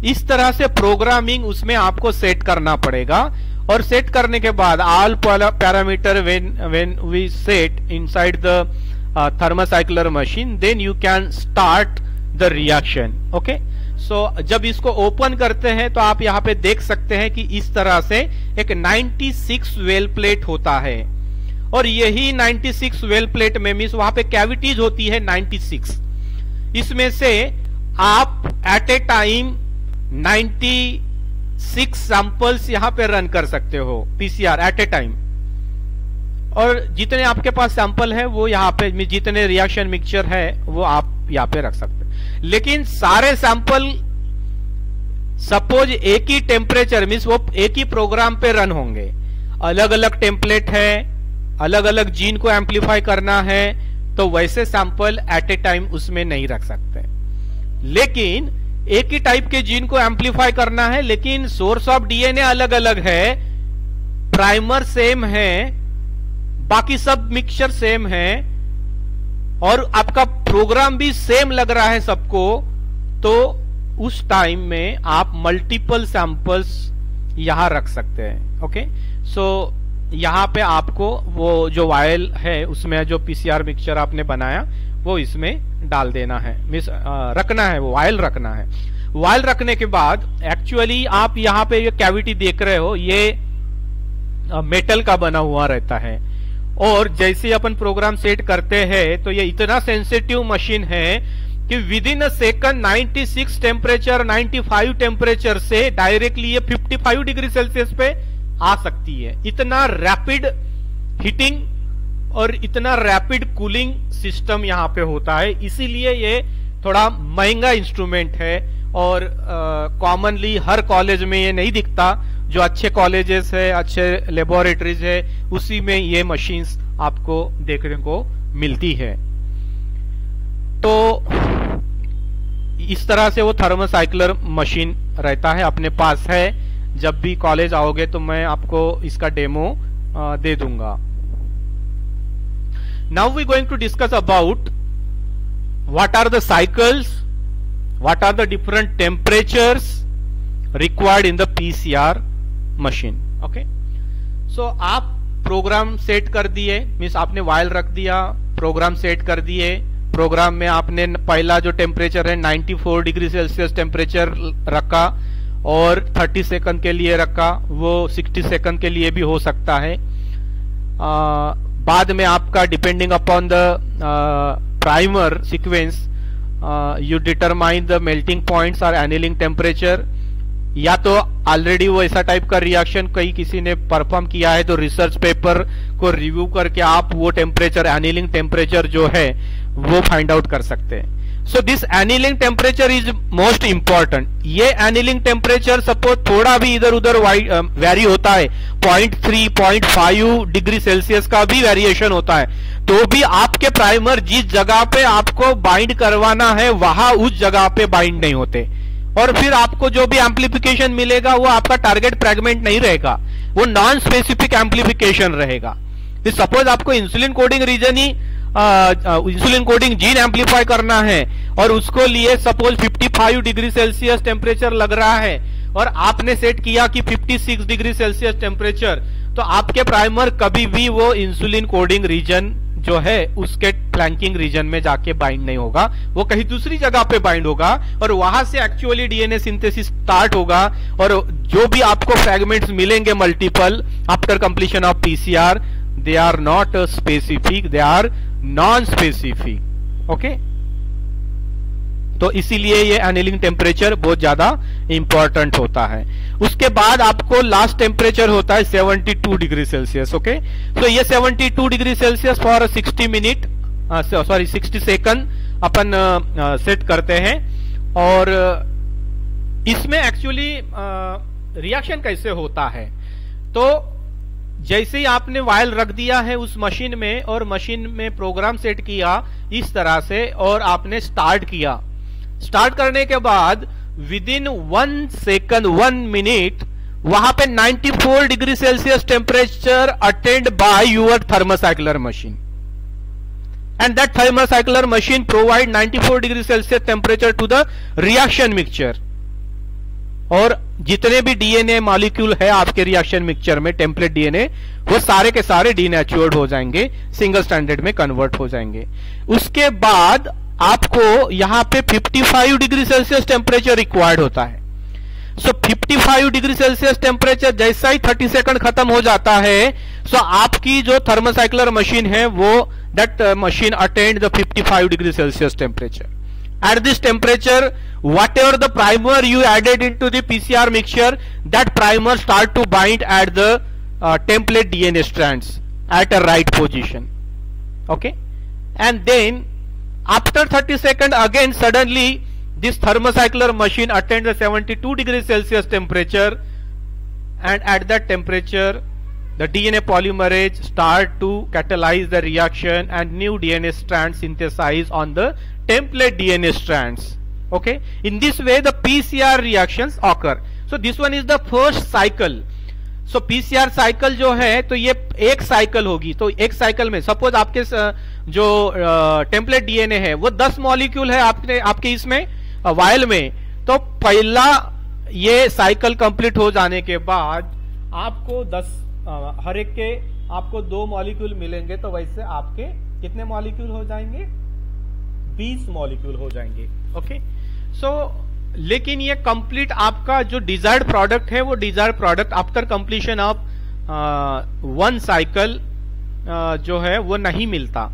इस तरह से प्रोग्रामिंग उसमें आपको सेट करना पड़ेगा। और सेट करने के बाद all parameter when we set inside the thermocycler machine, then you can start the reaction. Okay, so जब इसको ओपन करते हैं तो आप यहाँ पे देख सकते हैं कि इस तरह से एक 96 वेल प्लेट होता है, और यही 96 वेल प्लेट में मीन्स वहां पे कैविटीज होती है 96। इसमें से आप एट ए टाइम 96 सैंपल्स यहाँ पे रन कर सकते हो पीसीआर एट ए टाइम। और जितने आपके पास सैंपल है वो यहाँ पे, जितने रिएक्शन मिक्सचर है वो आप यहाँ पे रख सकते हैं। लेकिन सारे सैंपल सपोज एक ही टेम्परेचर मीन्स वो एक ही प्रोग्राम पे रन होंगे, अलग अलग टेम्पलेट है, अलग अलग जीन को एम्पलीफाई करना है, तो वैसे सैंपल एट ए टाइम उसमें नहीं रख सकते। लेकिन एक ही टाइप के जीन को एम्पलीफाई करना है, लेकिन सोर्स ऑफ डीएनए अलग अलग है, प्राइमर सेम है, बाकी सब मिक्सचर सेम है, और आपका प्रोग्राम भी सेम लग रहा है सबको, तो उस टाइम में आप मल्टीपल सैंपल्स यहां रख सकते हैं। ओके, सो यहां पे आपको वो जो वायल है उसमें जो पीसीआर मिक्सचर आपने बनाया वो इसमें डाल देना है, मींस रखना है, वो वायल रखना है। वायल रखने के बाद एक्चुअली आप यहाँ पे ये कैविटी देख रहे हो, ये मेटल का बना हुआ रहता है, और जैसे अपन प्रोग्राम सेट करते हैं तो ये इतना सेंसिटिव मशीन है कि with in a second 96 temperature 95 temperature से डायरेक्टली ये 55 डिग्री सेल्सियस पे आ सकती है। इतना रैपिड हीटिंग और इतना रैपिड कूलिंग सिस्टम यहाँ पे होता है, इसीलिए ये थोड़ा महंगा इंस्ट्रूमेंट है, और कॉमनली हर कॉलेज में ये नहीं दिखता। जो अच्छे कॉलेजेस है, अच्छे लेबोरेटरीज है, उसी में ये मशीन्स आपको देखने को मिलती है। तो इस तरह से वो थर्मोसाइक्लर मशीन रहता है, अपने पास है। जब भी कॉलेज आओगे तो मैं आपको इसका डेमो दे दूंगा। Now we going to discuss about what are the cycles, what are the different temperatures required in the PCR machine. Okay, so आप प्रोग्राम सेट कर दिए, मीन्स आपने वायल रख दिया, प्रोग्राम सेट कर दिए। प्रोग्राम में आपने पहला जो टेम्परेचर है 94 डिग्री सेल्सियस टेम्परेचर रखा, और 30 सेकंड के लिए रखा, वो 60 सेकंड के लिए भी हो सकता है। बाद में आपका depending upon the primer sequence you determine the melting points और एनीलिंग टेम्परेचर, या तो ऑलरेडी वो ऐसा टाइप का रिएक्शन कहीं किसी ने परफॉर्म किया है तो रिसर्च पेपर को रिव्यू करके आप वो टेम्परेचर, एनीलिंग टेम्परेचर जो है वो फाइंड आउट कर सकते हैं। So this annealing temperature is most important. ये एनीलिंग टेम्परेचर सपोज थोड़ा भी इधर उधर वेरी होता है, 0.3 0.5 डिग्री सेल्सियस का भी वेरिएशन होता है, तो भी आपके प्राइमर जिस जगह पे आपको बाइंड करवाना है वहां उस जगह पे बाइंड नहीं होते, और फिर आपको जो भी एम्पलीफिकेशन मिलेगा वो आपका टारगेट फ्रैगमेंट नहीं रहेगा, वो नॉन स्पेसिफिक एम्पलीफिकेशन रहेगा। सपोज आपको इंसुलिन कोडिंग रीजन ही इंसुलिन कोडिंग जीन एम्पलीफाई करना है, और उसको लिए सपोज 55 डिग्री सेल्सियस टेम्परेचर लग रहा है, और आपने सेट किया कि 56 डिग्री सेल्सियस टेम्परेचर, तो आपके प्राइमर कभी भी वो इंसुलिन कोडिंग रीजन जो है उसके फ्लैंकिंग रीजन में जाके बाइंड नहीं होगा, वो कहीं दूसरी जगह पे बाइंड होगा, और वहां से एक्चुअली डीएनए सिंथेसिस स्टार्ट होगा, और जो भी आपको फ्रैगमेंट्स मिलेंगे multiple after completion of PCR, they are not specific, they are non specific. Okay, तो इसीलिए ये एनीलिंग टेम्परेचर बहुत ज्यादा इंपॉर्टेंट होता है। उसके बाद आपको लास्ट टेम्परेचर होता है 72 डिग्री सेल्सियस। ओके, तो ये 72 degree Celsius for 60 minute, sorry 60 second upon set करते हैं। और इसमें एक्चुअली रिएक्शन कैसे होता है, तो जैसे ही आपने वायल रख दिया है उस मशीन में, और मशीन में प्रोग्राम सेट किया इस तरह से, और आपने स्टार्ट किया, स्टार्ट करने के बाद विद इन 1 सेकंड 1 मिनट वहां पे 94 degree celsius temperature attend by your thermocycler machine, and that thermocycler machine provide 94 degree celsius temperature to the reaction mixture. और जितने भी डीएनए मॉलिक्यूल है आपके रिएक्शन मिक्सचर में, टेम्पलेट डीएनए, वो सारे के सारे डीनेचुर्ड हो जाएंगे, सिंगल स्टैंडर्ड में कन्वर्ट हो जाएंगे। उसके बाद आपको यहां पे 55 डिग्री सेल्सियस टेम्परेचर रिक्वायर्ड होता है। सो 55 डिग्री सेल्सियस टेम्परेचर जैसा ही 30 सेकंड खत्म हो जाता है, सो आपकी जो थर्मोसाइक्लर मशीन है वो that machine attend the 55 degree celsius temperature. At this temperature, whatever the primer you added into the PCR mixture, that primer start to bind at the template DNA strands. at a right position. Okay, and then after 30 seconds again suddenly this thermocycler machine attains the 72 degrees Celsius temperature, and at that temperature the DNA polymerase start to catalyze the reaction and new DNA strands synthesize on the template DNA strands. Okay, in this way the PCR reactions occur. So this one is the first cycle. So PCR cycle जो है तो ये एक साइकिल होगी, तो एक साइकिल में सपोज आपके जो टेम्पलेट डीएनए है वो 10 मॉलिक्यूल है आपके इसमें वायल में, तो पहला ये साइकिल कंप्लीट हो जाने के बाद आपको 10 हर एक के आपको 2 मॉलिक्यूल मिलेंगे, तो वैसे आपके कितने मॉलिक्यूल हो जाएंगे? 20 मॉलिक्यूल हो जाएंगे. ओके, सो लेकिन ये कंप्लीट आपका जो डिजायर्ड प्रोडक्ट है वो desired product after completion of 1 cycle जो है वो नहीं मिलता.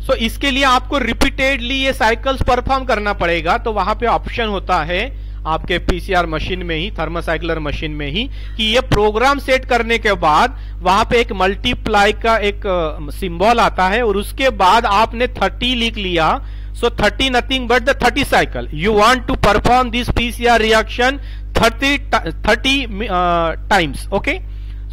सो इसके लिए आपको रिपीटेडली ये साइकिल्स परफॉर्म करना पड़ेगा. तो वहां पे ऑप्शन होता है आपके पीसीआर मशीन में ही, थर्मोसाइक्लर मशीन में ही, कि ये प्रोग्राम सेट करने के बाद वहां पे एक मल्टीप्लाई का एक सिंबल आता है और उसके बाद आपने 30 लिख लिया. So 30 nothing but the 30 cycle. You want to perform this PCR reaction 30 times. Okay?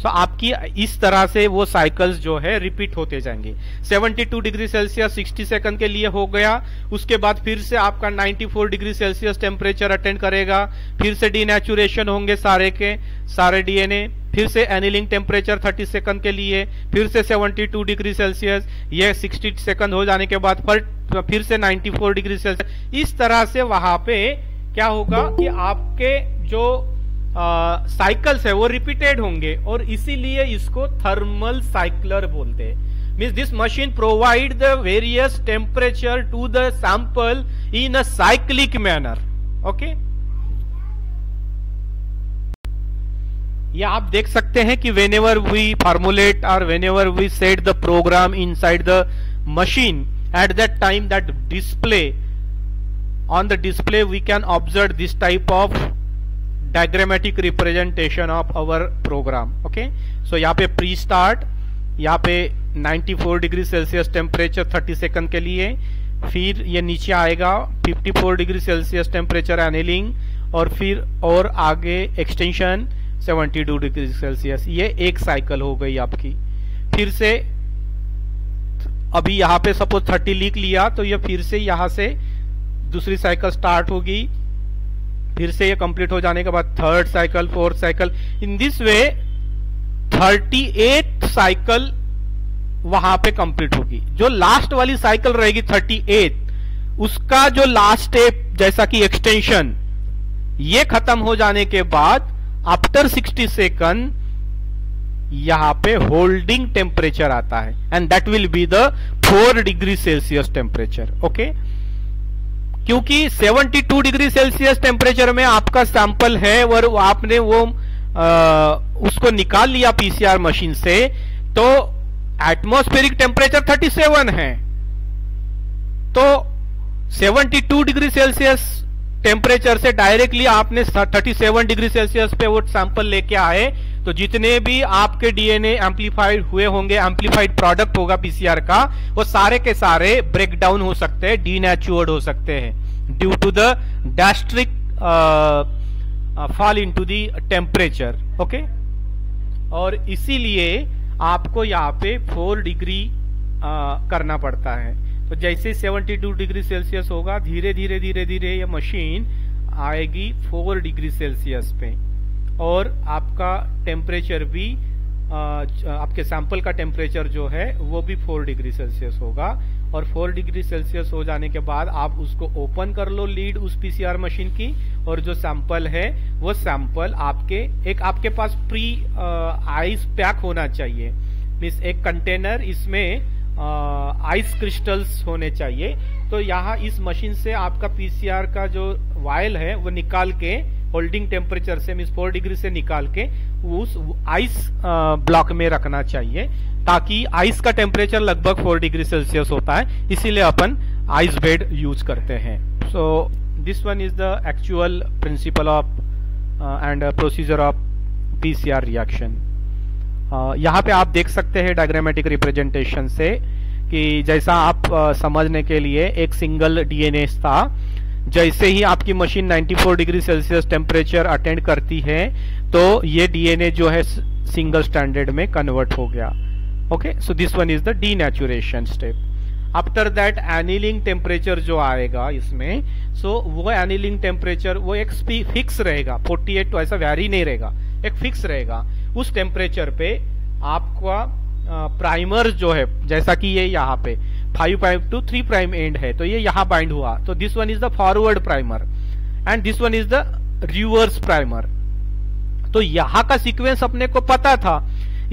So आपकी इस तरह से वो साइकिल्स जो है रिपीट होते जाएंगे. 72 डिग्री सेल्सियस 60 सेकंड के लिए हो गया. उसके बाद फिर से आपका 94 डिग्री सेल्सियस टेम्परेचर अटेंड करेगा. फिर से डीनेचुरेशन होंगे सारे के सारे डीएनए. फिर से एनिलिंग टेम्परेचर 30 सेकंड के लिए. फिर से 72 डिग्री सेल्सियस. ये 60 सेकंड हो जाने के बाद फिर से 94 डिग्री सेल्सियस. इस तरह से वहां पे क्या होगा कि आपके जो साइकिल्स है वो रिपीटेड होंगे और इसीलिए इसको थर्मल साइक्लर बोलते हैं. Means this machine provide the various temperature to the sample in a cyclic manner. Okay, ये आप देख सकते हैं कि whenever we formulate or whenever we set the program inside the machine, at that time that display on the display we can observe this type of diagrammatic representation of our program. Okay, so यहाँ पे प्री स्टार्ट, यहाँ पे 94 डिग्री सेल्सियस टेम्परेचर 30 सेकंड के लिए, फिर ये नीचे आएगा 54 डिग्री सेल्सियस टेम्परेचर एनिलिंग, और फिर और आगे एक्सटेंशन 72 डिग्री सेल्सियस. ये एक साइकिल हो गई आपकी. फिर से अभी यहाँ पे सपोज 30 लिख लिया, तो ये फिर से यहाँ से दूसरी साइकिल स्टार्ट होगी. फिर से ये कंप्लीट हो जाने के बाद third cycle, fourth cycle. In this way 38 cycle वहां पे कंप्लीट होगी. जो लास्ट वाली साइकिल रहेगी 38, उसका जो लास्ट स्टेप जैसा कि एक्सटेंशन, ये खत्म हो जाने के बाद आफ्टर 60 सेकंड यहां पे होल्डिंग टेम्परेचर आता है, and that will be the 4 degree celsius temperature. Okay, क्योंकि 72 डिग्री सेल्सियस टेम्परेचर में आपका सैंपल है और आपने वो उसको निकाल लिया पीसीआर मशीन से, तो एटमॉस्फेरिक टेम्परेचर 37 है. तो 72 डिग्री सेल्सियस टेम्परेचर से डायरेक्टली आपने 37 डिग्री सेल्सियस पे वो सैंपल लेके आए, तो जितने भी आपके डीएनए एम्पलीफाइड हुए होंगे, एम्पलीफाइड प्रोडक्ट होगा पीसीआर का, वो सारे के सारे ब्रेक डाउन हो सकते हैं, डीनेचुअर्ड हो सकते हैं due to the drastic fall into the temperature. Okay, और इसीलिए आपको यहाँ पे 4 डिग्री करना पड़ता है. तो जैसे 72 डिग्री सेल्सियस होगा, धीरे धीरे धीरे धीरे ये मशीन आएगी 4 डिग्री सेल्सियस पे, और आपका टेम्परेचर भी आपके सैंपल का टेम्परेचर जो है वो भी 4 डिग्री सेल्सियस होगा. और 4 डिग्री सेल्सियस हो जाने के बाद आप उसको ओपन कर लो लीड उस पीसीआर मशीन की, और जो सैंपल है वो सैंपल आपके पास प्री आइस पैक होना चाहिए. मीन्स एक कंटेनर, इसमें आइस क्रिस्टल्स होने चाहिए. तो यहाँ इस मशीन से आपका पीसीआर का जो वायल है वो निकाल के होल्डिंग टेम्परेचर से मीन्स 4 डिग्री से निकाल के उस आइस ब्लॉक में रखना चाहिए, ताकि आइस का टेम्परेचर लगभग 4 डिग्री सेल्सियस होता है, इसीलिए अपन आइस बेड यूज करते हैं. So this one is the actual principle of and procedure of PCR reaction. यहाँ पे आप देख सकते हैं डायग्रामेटिक रिप्रेजेंटेशन से कि जैसा आप समझने के लिए एक सिंगल डीएनए था, जैसे ही आपकी machine 94 degree celsius temperature attend करती है तो ये डीएनए जो है सिंगल स्टैंडर्ड में कन्वर्ट हो गया। Okay, so this one is the denaturation step. After that annealing temperature जो आएगा इसमें, सो वो एनिलिंग टेम्परेचर वो एक फिक्स रहेगा, 48 तो ऐसा वैरी नहीं रहेगा, एक फिक्स रहेगा। उस टेम्परेचर पे आपका प्राइमर जो है, जैसा कि ये यहाँ पे 5 प्राइम टू 3 प्राइम एंड है, तो ये यहाँ बाइंड हुआ, तो this one is the forward primer and this one is the reverse primer. तो यहाँ का सीक्वेंस अपने को पता था,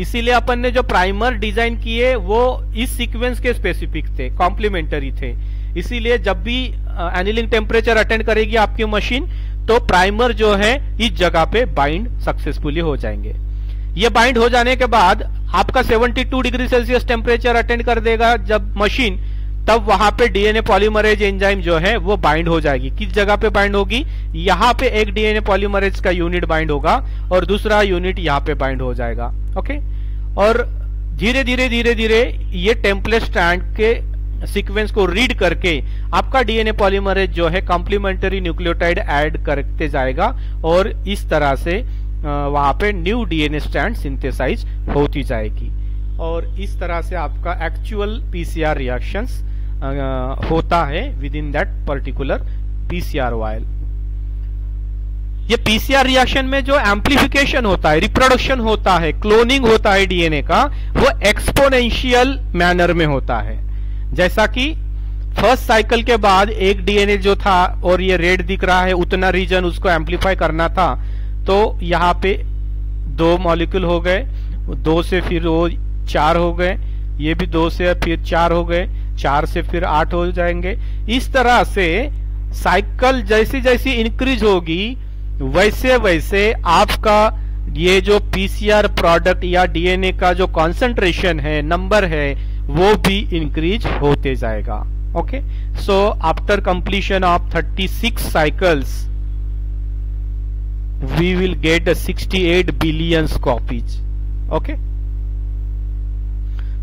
इसीलिए अपन ने जो प्राइमर डिजाइन किए वो इस सीक्वेंस के स्पेसिफिक थे, कॉम्प्लीमेंटरी थे। इसीलिए जब भी एनिलिंग टेम्परेचर अटेंड करेगी आपकी मशीन तो प्राइमर जो है इस जगह पे बाइंड सक्सेसफुली हो जाएंगे। ये बाइंड हो जाने के बाद आपका 72 डिग्री सेल्सियस टेम्परेचर अटेंड कर देगा जब मशीन, तब वहां पे डीएनए पॉलीमरेज एंजाइम जो है वो बाइंड हो जाएगी। किस जगह पे बाइंड होगी? यहाँ पे एक डीएनए पॉलीमरेज का यूनिट बाइंड होगा और दूसरा यूनिट यहाँ पे बाइंड हो जाएगा। ओके, और धीरे धीरे धीरे धीरे ये टेम्पलेट स्ट्रैंड के सीक्वेंस को रीड करके आपका डीएनए पॉलीमरेज जो है कॉम्प्लीमेंटरी न्यूक्लियोटाइड ऐड करते जाएगा और इस तरह से वहां पे न्यू डीएनए स्ट्रैंड सिंथेसाइज होती जाएगी और इस तरह से आपका एक्चुअल पीसीआर रिएक्शंस होता है within that particular PCR vial. ये पीसीआर रिएक्शन में जो एम्प्लीफिकेशन होता है, रिप्रोडक्शन होता है, क्लोनिंग होता है डीएनए का, वो एक्सपोनेंशियल मैनर में होता है। जैसा कि फर्स्ट साइकिल के बाद एक डीएनए जो था और ये रेड दिख रहा है, उतना रीजन उसको एम्प्लीफाई करना था, तो यहाँ पे 2 मॉलिक्यूल हो गए, 2 से फिर वो 4 हो गए, ये भी 2 से फिर 4 हो गए, 4 से फिर 8 हो जाएंगे। इस तरह से साइकिल जैसी जैसी इंक्रीज होगी वैसे वैसे आपका ये जो पीसीआर प्रोडक्ट या डीएनए का जो कॉन्सेंट्रेशन है, नंबर है, वो भी इंक्रीज होते जाएगा। Okay, so after completion of 36 cycles we will get 68 billion copies. Okay,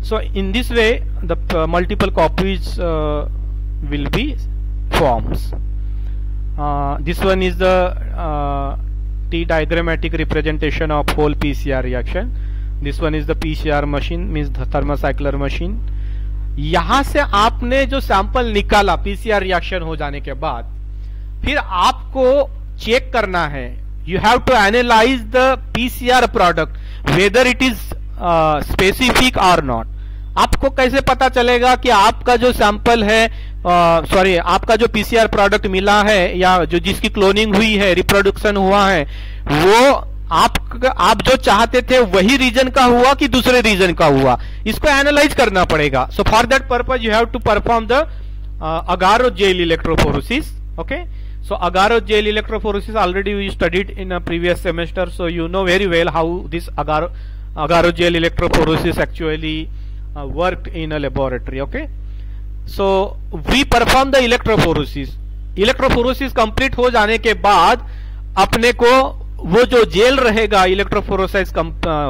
so in this way the multiple copies will be forms. This one is the T diagrammatic representation of whole PCR reaction. This one is the PCR machine, means the thermocycler machine. यहां से आपने जो सैंपल निकाला पीसीआर रिएक्शन हो जाने के बाद, फिर आपको चेक करना है, you have to analyze the PCR product whether it is specific or not. आपको कैसे पता चलेगा कि आपका जो सैंपल है, आपका जो पीसीआर प्रोडक्ट मिला है या जो जिसकी क्लोनिंग हुई है, रिप्रोडक्शन हुआ है, वो आप जो चाहते थे वही रीजन का हुआ कि दूसरे रीजन का हुआ, इसको एनालाइज करना पड़ेगा। So for that purpose you have to perform the agarose gel electrophoresis. Okay, so agarose gel electrophoresis already we studied in a previous semester, so you know very well how this agarose gel electrophoresis actually worked in a laboratory. Okay, so we perform the electrophoresis complete हो जाने के बाद अपने को वो जो जेल रहेगा इलेक्ट्रोफोरेसिस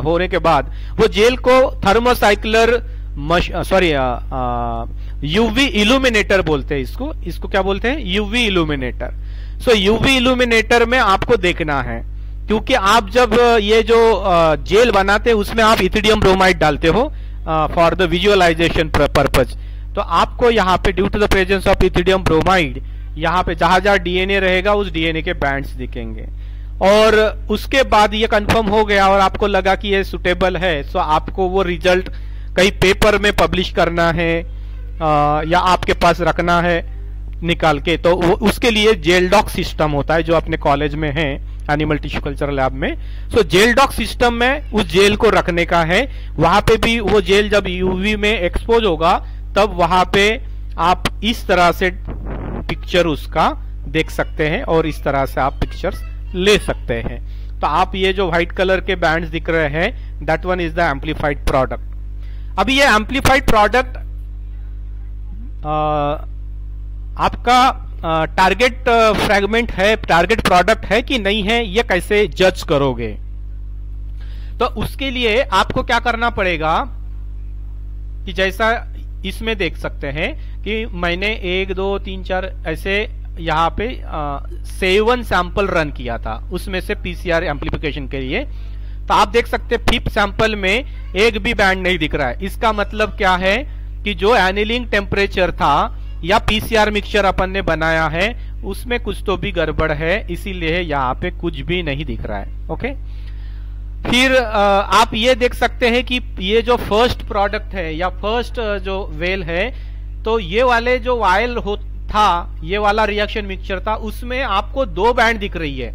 होने के बाद वो जेल को थर्मोसाइक्लर यूवी इल्यूमिनेटर बोलते हैं, इसको क्या बोलते हैं? UV illuminator. So UV illuminator में आपको देखना है, क्योंकि आप जब ये जो जेल बनाते हैं उसमें आप इथिडियम ब्रोमाइड डालते हो फॉर द विजुअलाइजेशन पर्पज, तो आपको यहाँ पे due to the presence of ethidium bromide यहाँ पे जहां जहां डीएनए रहेगा उस डीएनए के बैंड्स दिखेंगे। और उसके बाद ये कंफर्म हो गया और आपको लगा कि ये सुटेबल है, सो आपको वो रिजल्ट कहीं पेपर में पब्लिश करना है या आपके पास रखना है निकाल के, तो वो उसके लिए जेल डॉक सिस्टम होता है जो अपने कॉलेज में है एनिमल टिश्यू कल्चर लैब में। सो जेल डॉक सिस्टम में उस जेल को रखने का है, वहां पे भी वो जेल जब यूवी में एक्सपोज होगा तब वहां पे आप इस तरह से पिक्चर उसका देख सकते हैं और इस तरह से आप पिक्चर्स ले सकते हैं। तो आप ये जो व्हाइट कलर के बैंड्स दिख रहे हैं, that one is the amplified product. अभी ये एम्प्लीफाइड प्रोडक्ट आपका टारगेट फ्रैगमेंट है, टारगेट प्रोडक्ट है कि नहीं है, ये कैसे जज करोगे? तो उसके लिए आपको क्या करना पड़ेगा कि जैसा इसमें देख सकते हैं कि मैंने 1 2 3 4 ऐसे यहाँ पे 7 सैंपल रन किया था, उसमें से पीसीआर एम्प्लीफिकेशन के लिए। तो आप देख सकते हैं 5th सैंपल में एक भी बैंड नहीं दिख रहा है। इसका मतलब क्या है कि जो एनीलिंग टेम्परेचर था या पीसीआर मिक्सचर अपन ने बनाया है उसमें कुछ तो भी गड़बड़ है, इसीलिए यहाँ पे कुछ भी नहीं दिख रहा है। ओके, फिर आप ये देख सकते हैं कि ये जो फर्स्ट प्रोडक्ट है या फर्स्ट जो वेल है, तो ये वाले जो वायल था, ये वाला रिएक्शन मिक्सचर था, उसमें आपको 2 बैंड दिख रही है।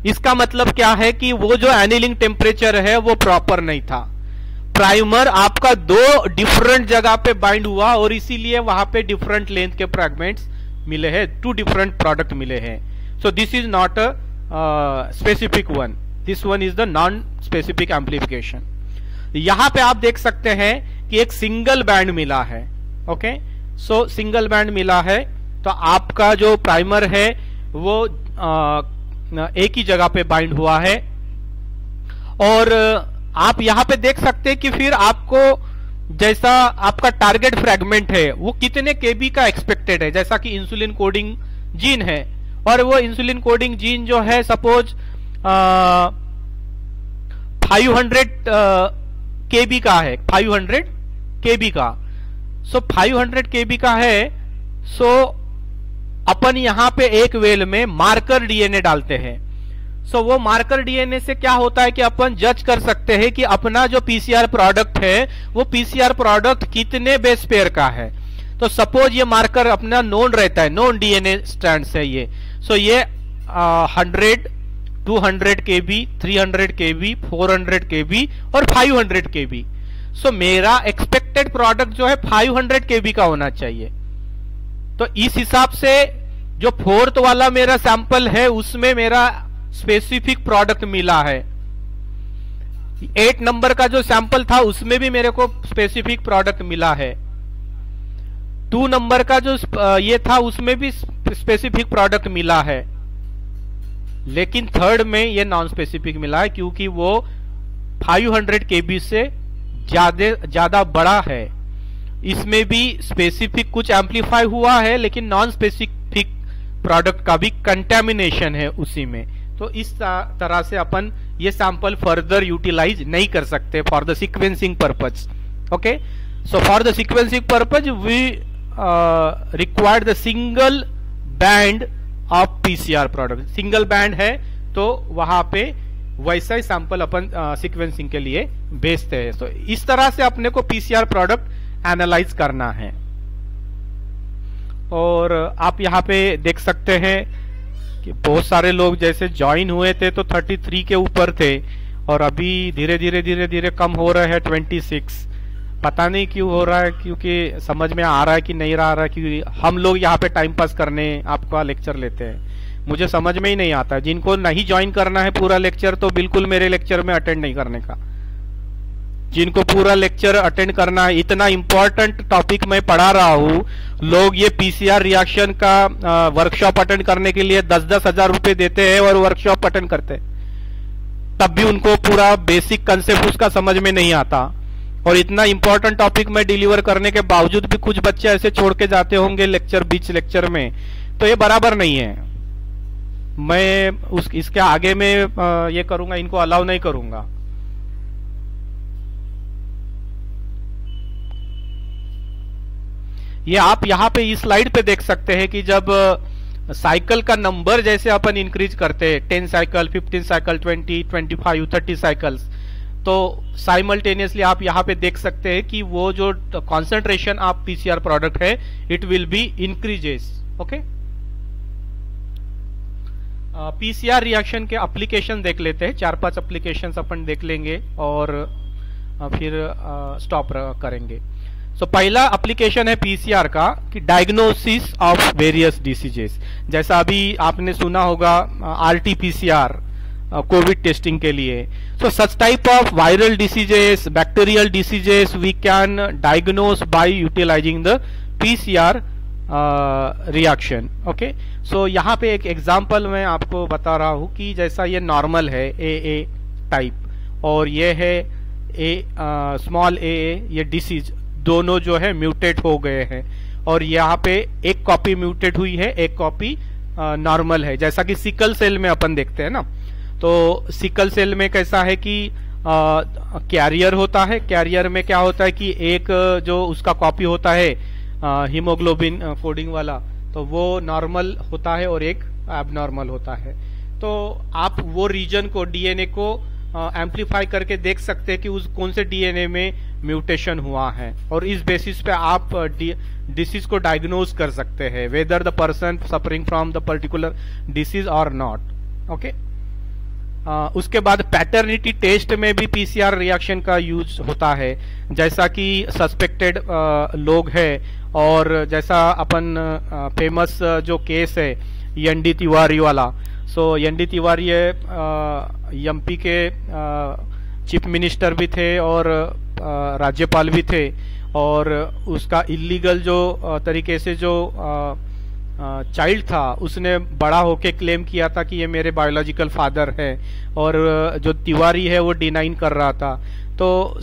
इसका मतलब क्या है कि वो जो एनीलिंग टेम्परेचर है वो प्रॉपर नहीं था। प्राइमर आपका 2 डिफरेंट जगह पे बाइंड हुआ और इसीलिए वहां पे डिफरेंट लेंथ के फ्रैगमेंट्स मिले हैं, 2 डिफरेंट प्रोडक्ट मिले हैं। So this is not a specific one, this one is the non specific amplification. यहां पे आप देख सकते हैं कि एक सिंगल बैंड मिला है। ओके, सो सिंगल बैंड मिला है, तो आपका जो प्राइमर है वो एक ही जगह पे बाइंड हुआ है। और आप यहां पे देख सकते हैं कि फिर आपको जैसा आपका टारगेट फ्रैगमेंट है वो कितने केबी का एक्सपेक्टेड है, जैसा कि इंसुलिन कोडिंग जीन है, और वो इंसुलिन कोडिंग जीन जो है सपोज 500 केबी का है, 500 केबी का। सो 500 केबी का है, सो अपन यहां पे एक वेल में मार्कर डीएनए डालते हैं। सो वो मार्कर डीएनए से क्या होता है कि अपन जज कर सकते हैं कि अपना जो पीसीआर प्रोडक्ट है वो पीसीआर प्रोडक्ट कितने बेस पेयर का है। तो सपोज ये मार्कर अपना नोन रहता है, नोन डीएनए स्ट्रैंड है ये। सो ये 100, 200 केबी, 300 केबी, 400 केबी और 500 केबी। सो मेरा एक्सपेक्टेड प्रोडक्ट जो है 500 केबी का होना चाहिए। तो इस हिसाब से जो 4th वाला मेरा सैंपल है उसमें मेरा स्पेसिफिक प्रोडक्ट मिला है। 8 नंबर का जो सैंपल था उसमें भी मेरे को स्पेसिफिक प्रोडक्ट मिला है। 2 नंबर का जो ये था उसमें भी स्पेसिफिक प्रोडक्ट मिला है, लेकिन 3rd में ये नॉन स्पेसिफिक मिला है क्योंकि वो 500 केबी से ज्यादा बड़ा है। इसमें भी स्पेसिफिक कुछ एम्पलीफाई हुआ है, लेकिन नॉन स्पेसिफिक प्रोडक्ट का भी कंटेमिनेशन है उसी में। तो इस तरह से अपन ये सैंपल फर्दर यूटिलाइज नहीं कर सकते for the sequencing purpose. Okay, so for the sequencing purpose we required the single band of PCR product. Single band है तो वहां पे वैसा ही सैंपल अपन सीक्वेंसिंग के लिए भेजते हैं। तो इस तरह से अपने को पीसीआर प्रोडक्ट एनालाइज करना है। और आप यहाँ पे देख सकते हैं कि बहुत सारे लोग जैसे ज्वाइन हुए थे तो 33 के ऊपर थे और अभी धीरे धीरे कम हो रहे हैं 26। पता नहीं क्यों हो रहा है, क्योंकि समझ में आ रहा है कि नहीं रहा है, क्योंकि हम लोग यहाँ पे टाइम पास करने आपका लेक्चर लेते हैं। मुझे समझ में ही नहीं आता। जिनको नहीं ज्वाइन करना है पूरा लेक्चर तो बिल्कुल मेरे लेक्चर में अटेंड नहीं करने का। जिनको पूरा लेक्चर अटेंड करना है, इतना इंपॉर्टेंट टॉपिक मैं पढ़ा रहा हूँ, लोग ये पीसीआर रिएक्शन का वर्कशॉप अटेंड करने के लिए 10-10 हजार रुपए देते हैं और वर्कशॉप अटेंड करते हैं, तब भी उनको पूरा बेसिक कंसेप्ट उसका समझ में नहीं आता। और इतना इंपॉर्टेंट टॉपिक में डिलीवर करने के बावजूद भी कुछ बच्चे ऐसे छोड़ के जाते होंगे लेक्चर, बीच लेक्चर में, तो ये बराबर नहीं है। मैं इसके आगे में ये करूंगा, इनको अलाउ नहीं करूंगा। ये आप यहाँ पे इस स्लाइड पे देख सकते हैं कि जब साइकिल का नंबर जैसे अपन इंक्रीज करते हैं, 10 साइकिल, 15 साइकिल, 20, 25, 30 साइकिल्स, तो साइमल्टेनियसली आप यहाँ पे देख सकते हैं कि वो जो कॉन्सेंट्रेशन ऑफ पीसीआर प्रोडक्ट है it will be increases. Okay, PCR reaction के एप्लीकेशन देख लेते हैं, 4-5 एप्लीकेशंस अपन देख लेंगे और फिर स्टॉप करेंगे। तो पहला एप्लीकेशन है पीसीआर का कि डायग्नोसिस ऑफ वेरियस डिसीजेस। जैसा अभी आपने सुना होगा आरटी-पीसीआर कोविड टेस्टिंग के लिए। So such type of viral diseases, bacterial diseases we can diagnose by utilizing the PCR reaction. Okay, so यहाँ पे एक एग्जांपल मैं आपको बता रहा हूँ कि जैसा ये नॉर्मल है AA टाइप, और ये है स्मॉल ए, ये डिसीज, दोनों जो है म्यूटेट हो गए हैं। और यहाँ पे एक कॉपी म्यूटेट हुई है, एक कॉपी नॉर्मल है, जैसा कि सिकल सेल में अपन देखते हैं ना। तो सिकल सेल में कैसा है कि कैरियर होता है, कैरियर में क्या होता है कि एक जो उसका कॉपी होता है हीमोग्लोबिन कोडिंग वाला, तो वो नॉर्मल होता है और एक एबनॉर्मल होता है। तो आप वो रीजन को, डीएनए को एम्पलीफाई करके देख सकते हैं कि उस कौन से डीएनए में म्यूटेशन हुआ है, और इस बेसिस पे आप डिसीज को डायग्नोज कर सकते हैं, whether the person suffering from the particular disease और नॉट। ओके, उसके बाद पैटर्निटी टेस्ट में भी पीसीआर रिएक्शन का यूज होता है, जैसा कि सस्पेक्टेड लोग हैं, और जैसा अपन फेमस जो केस है एनडी तिवारी वाला। सो एनडी तिवारी एमपी के चीफ मिनिस्टर भी थे और राज्यपाल भी थे, और उसका इलीगल जो तरीके से जो चाइल्ड था, उसने बड़ा होके क्लेम किया था कि ये मेरे बायोलॉजिकल फादर है, और जो तिवारी है वो डिनाइन कर रहा था। तो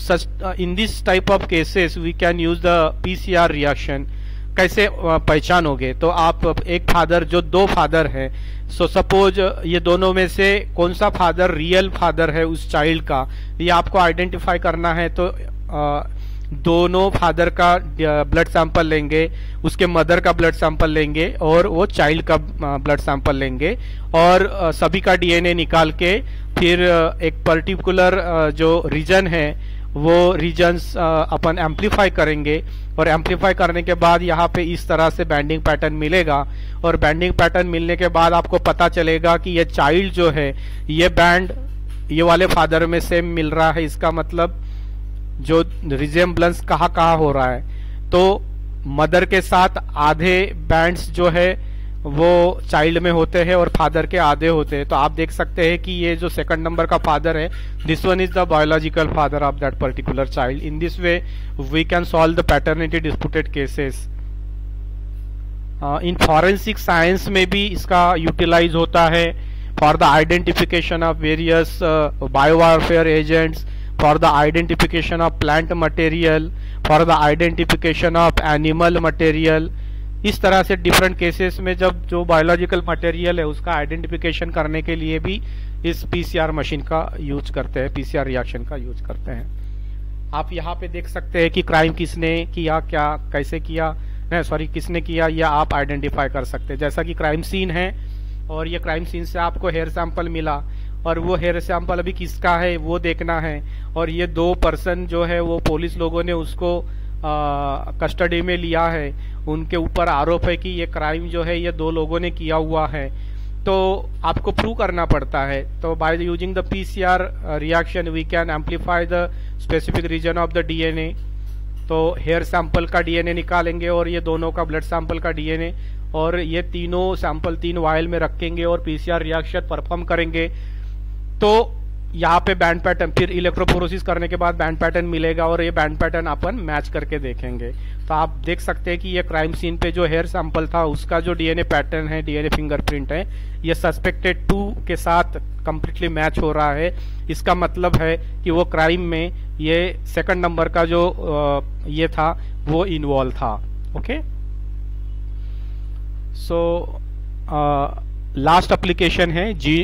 in this type of cases we can use the PCR reaction. कैसे पहचानोगे? तो आप एक फादर, जो दो फादर है, सो सपोज ये दोनों में से कौन सा फादर रियल फादर है उस चाइल्ड का, ये आपको आइडेंटिफाई करना है। तो दोनों फादर का ब्लड सैंपल लेंगे, उसके मदर का ब्लड सैंपल लेंगे, और वो चाइल्ड का ब्लड सैंपल लेंगे, और सभी का डीएनए निकाल के फिर एक पर्टिकुलर जो रीजन है वो रीजन्स अपन एम्पलीफाई करेंगे, और एम्पलीफाई करने के बाद यहाँ पे इस तरह से बैंडिंग पैटर्न मिलेगा। और बैंडिंग पैटर्न मिलने के बाद आपको पता चलेगा कि ये चाइल्ड जो है, ये बैंड ये वाले फादर में सेम मिल रहा है। इसका मतलब जो रिजेम्बलेंस कहाँ कहाँ हो रहा है, तो मदर के साथ आधे बैंड्स जो है वो चाइल्ड में होते हैं और फादर के आधे होते हैं। तो आप देख सकते हैं कि ये जो सेकंड नंबर का फादर है, this one is the biological father of that particular child. In this way we can solve the paternity disputed cases. In forensic science में भी इसका यूटिलाइज होता है for the identification of various biowarfare agents, for the identification of plant material, for the identification of animal material। इस तरह से डिफरेंट केसेस में जब जो बायोलॉजिकल मटेरियल है उसका आइडेंटिफिकेशन करने के लिए भी इस पीसीआर मशीन का यूज करते हैं, पीसीआर रिएक्शन का यूज करते हैं। आप यहाँ पे देख सकते हैं कि क्राइम किसने किया, क्या कैसे किया, नहीं सॉरी किसने किया, यह आप आइडेंटिफाई कर सकते हैं। जैसा कि क्राइम सीन है, और ये क्राइम सीन से आपको हेयर सैंपल मिला, और वो हेयर सैंपल अभी किसका है वो देखना है। और ये दो पर्सन जो है वो पुलिस लोगों ने उसको कस्टडी में लिया है, उनके ऊपर आरोप है कि ये क्राइम जो है ये दो लोगों ने किया हुआ है, तो आपको प्रूव करना पड़ता है। तो by using the PCR reaction we can amplify the specific region of the DNA. तो हेयर सैंपल का डीएनए निकालेंगे और ये दोनों का ब्लड सैंपल का डीएनए, और ये तीनों सैंपल 3 वायल में रखेंगे और पीसीआर रिएक्शन परफॉर्म करेंगे। तो यहाँ पे बैंड पैटर्न, फिर इलेक्ट्रोफोरेसिस करने के बाद बैंड पैटर्न मिलेगा, और ये बैंड पैटर्न अपन मैच करके देखेंगे। तो आप देख सकते हैं कि ये क्राइम सीन पे जो हेयर सैंपल था उसका जो डीएनए पैटर्न है, डीएनए फिंगरप्रिंट है, ये सस्पेक्टेड 2 के साथ कंप्लीटली मैच हो रहा है। इसका मतलब है कि वो क्राइम में ये सेकंड नंबर का जो ये था वो इन्वॉल्व था। ओके, सो लास्ट एप्लीकेशन है जी,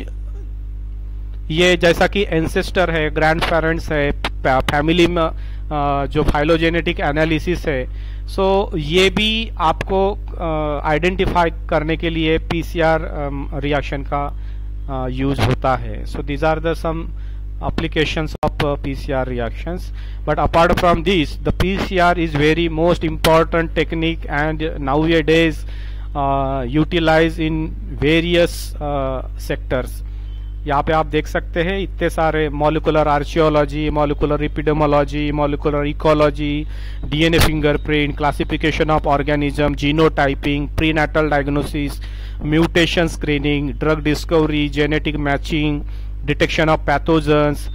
ये जैसा कि एंसेस्टर है, ग्रैंड पेरेंट्स है, फैमिली में जो फाइलोजेनेटिक एनालिसिस है, सो ये भी आपको आइडेंटिफाई करने के लिए पीसीआर रिएक्शन का यूज होता है। So these are the some applications of PCR reactions, but apart from this the PCR is very most important technique and nowadays utilized in various sectors। यहाँ पे आप देख सकते हैं इतने सारे molecular archaeology, molecular epidemiology, molecular ecology, DNA fingerprint, classification of organism, genotyping, prenatal diagnosis, mutation screening, drug discovery, genetic matching, detection of pathogens,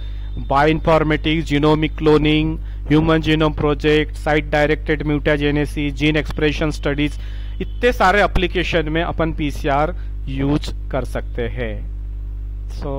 bioinformatics, genomic cloning, human genome project, site directed mutagenesis, gene expression studies, इतने सारे एप्लीकेशन में अपन पीसीआर यूज कर सकते हैं। सो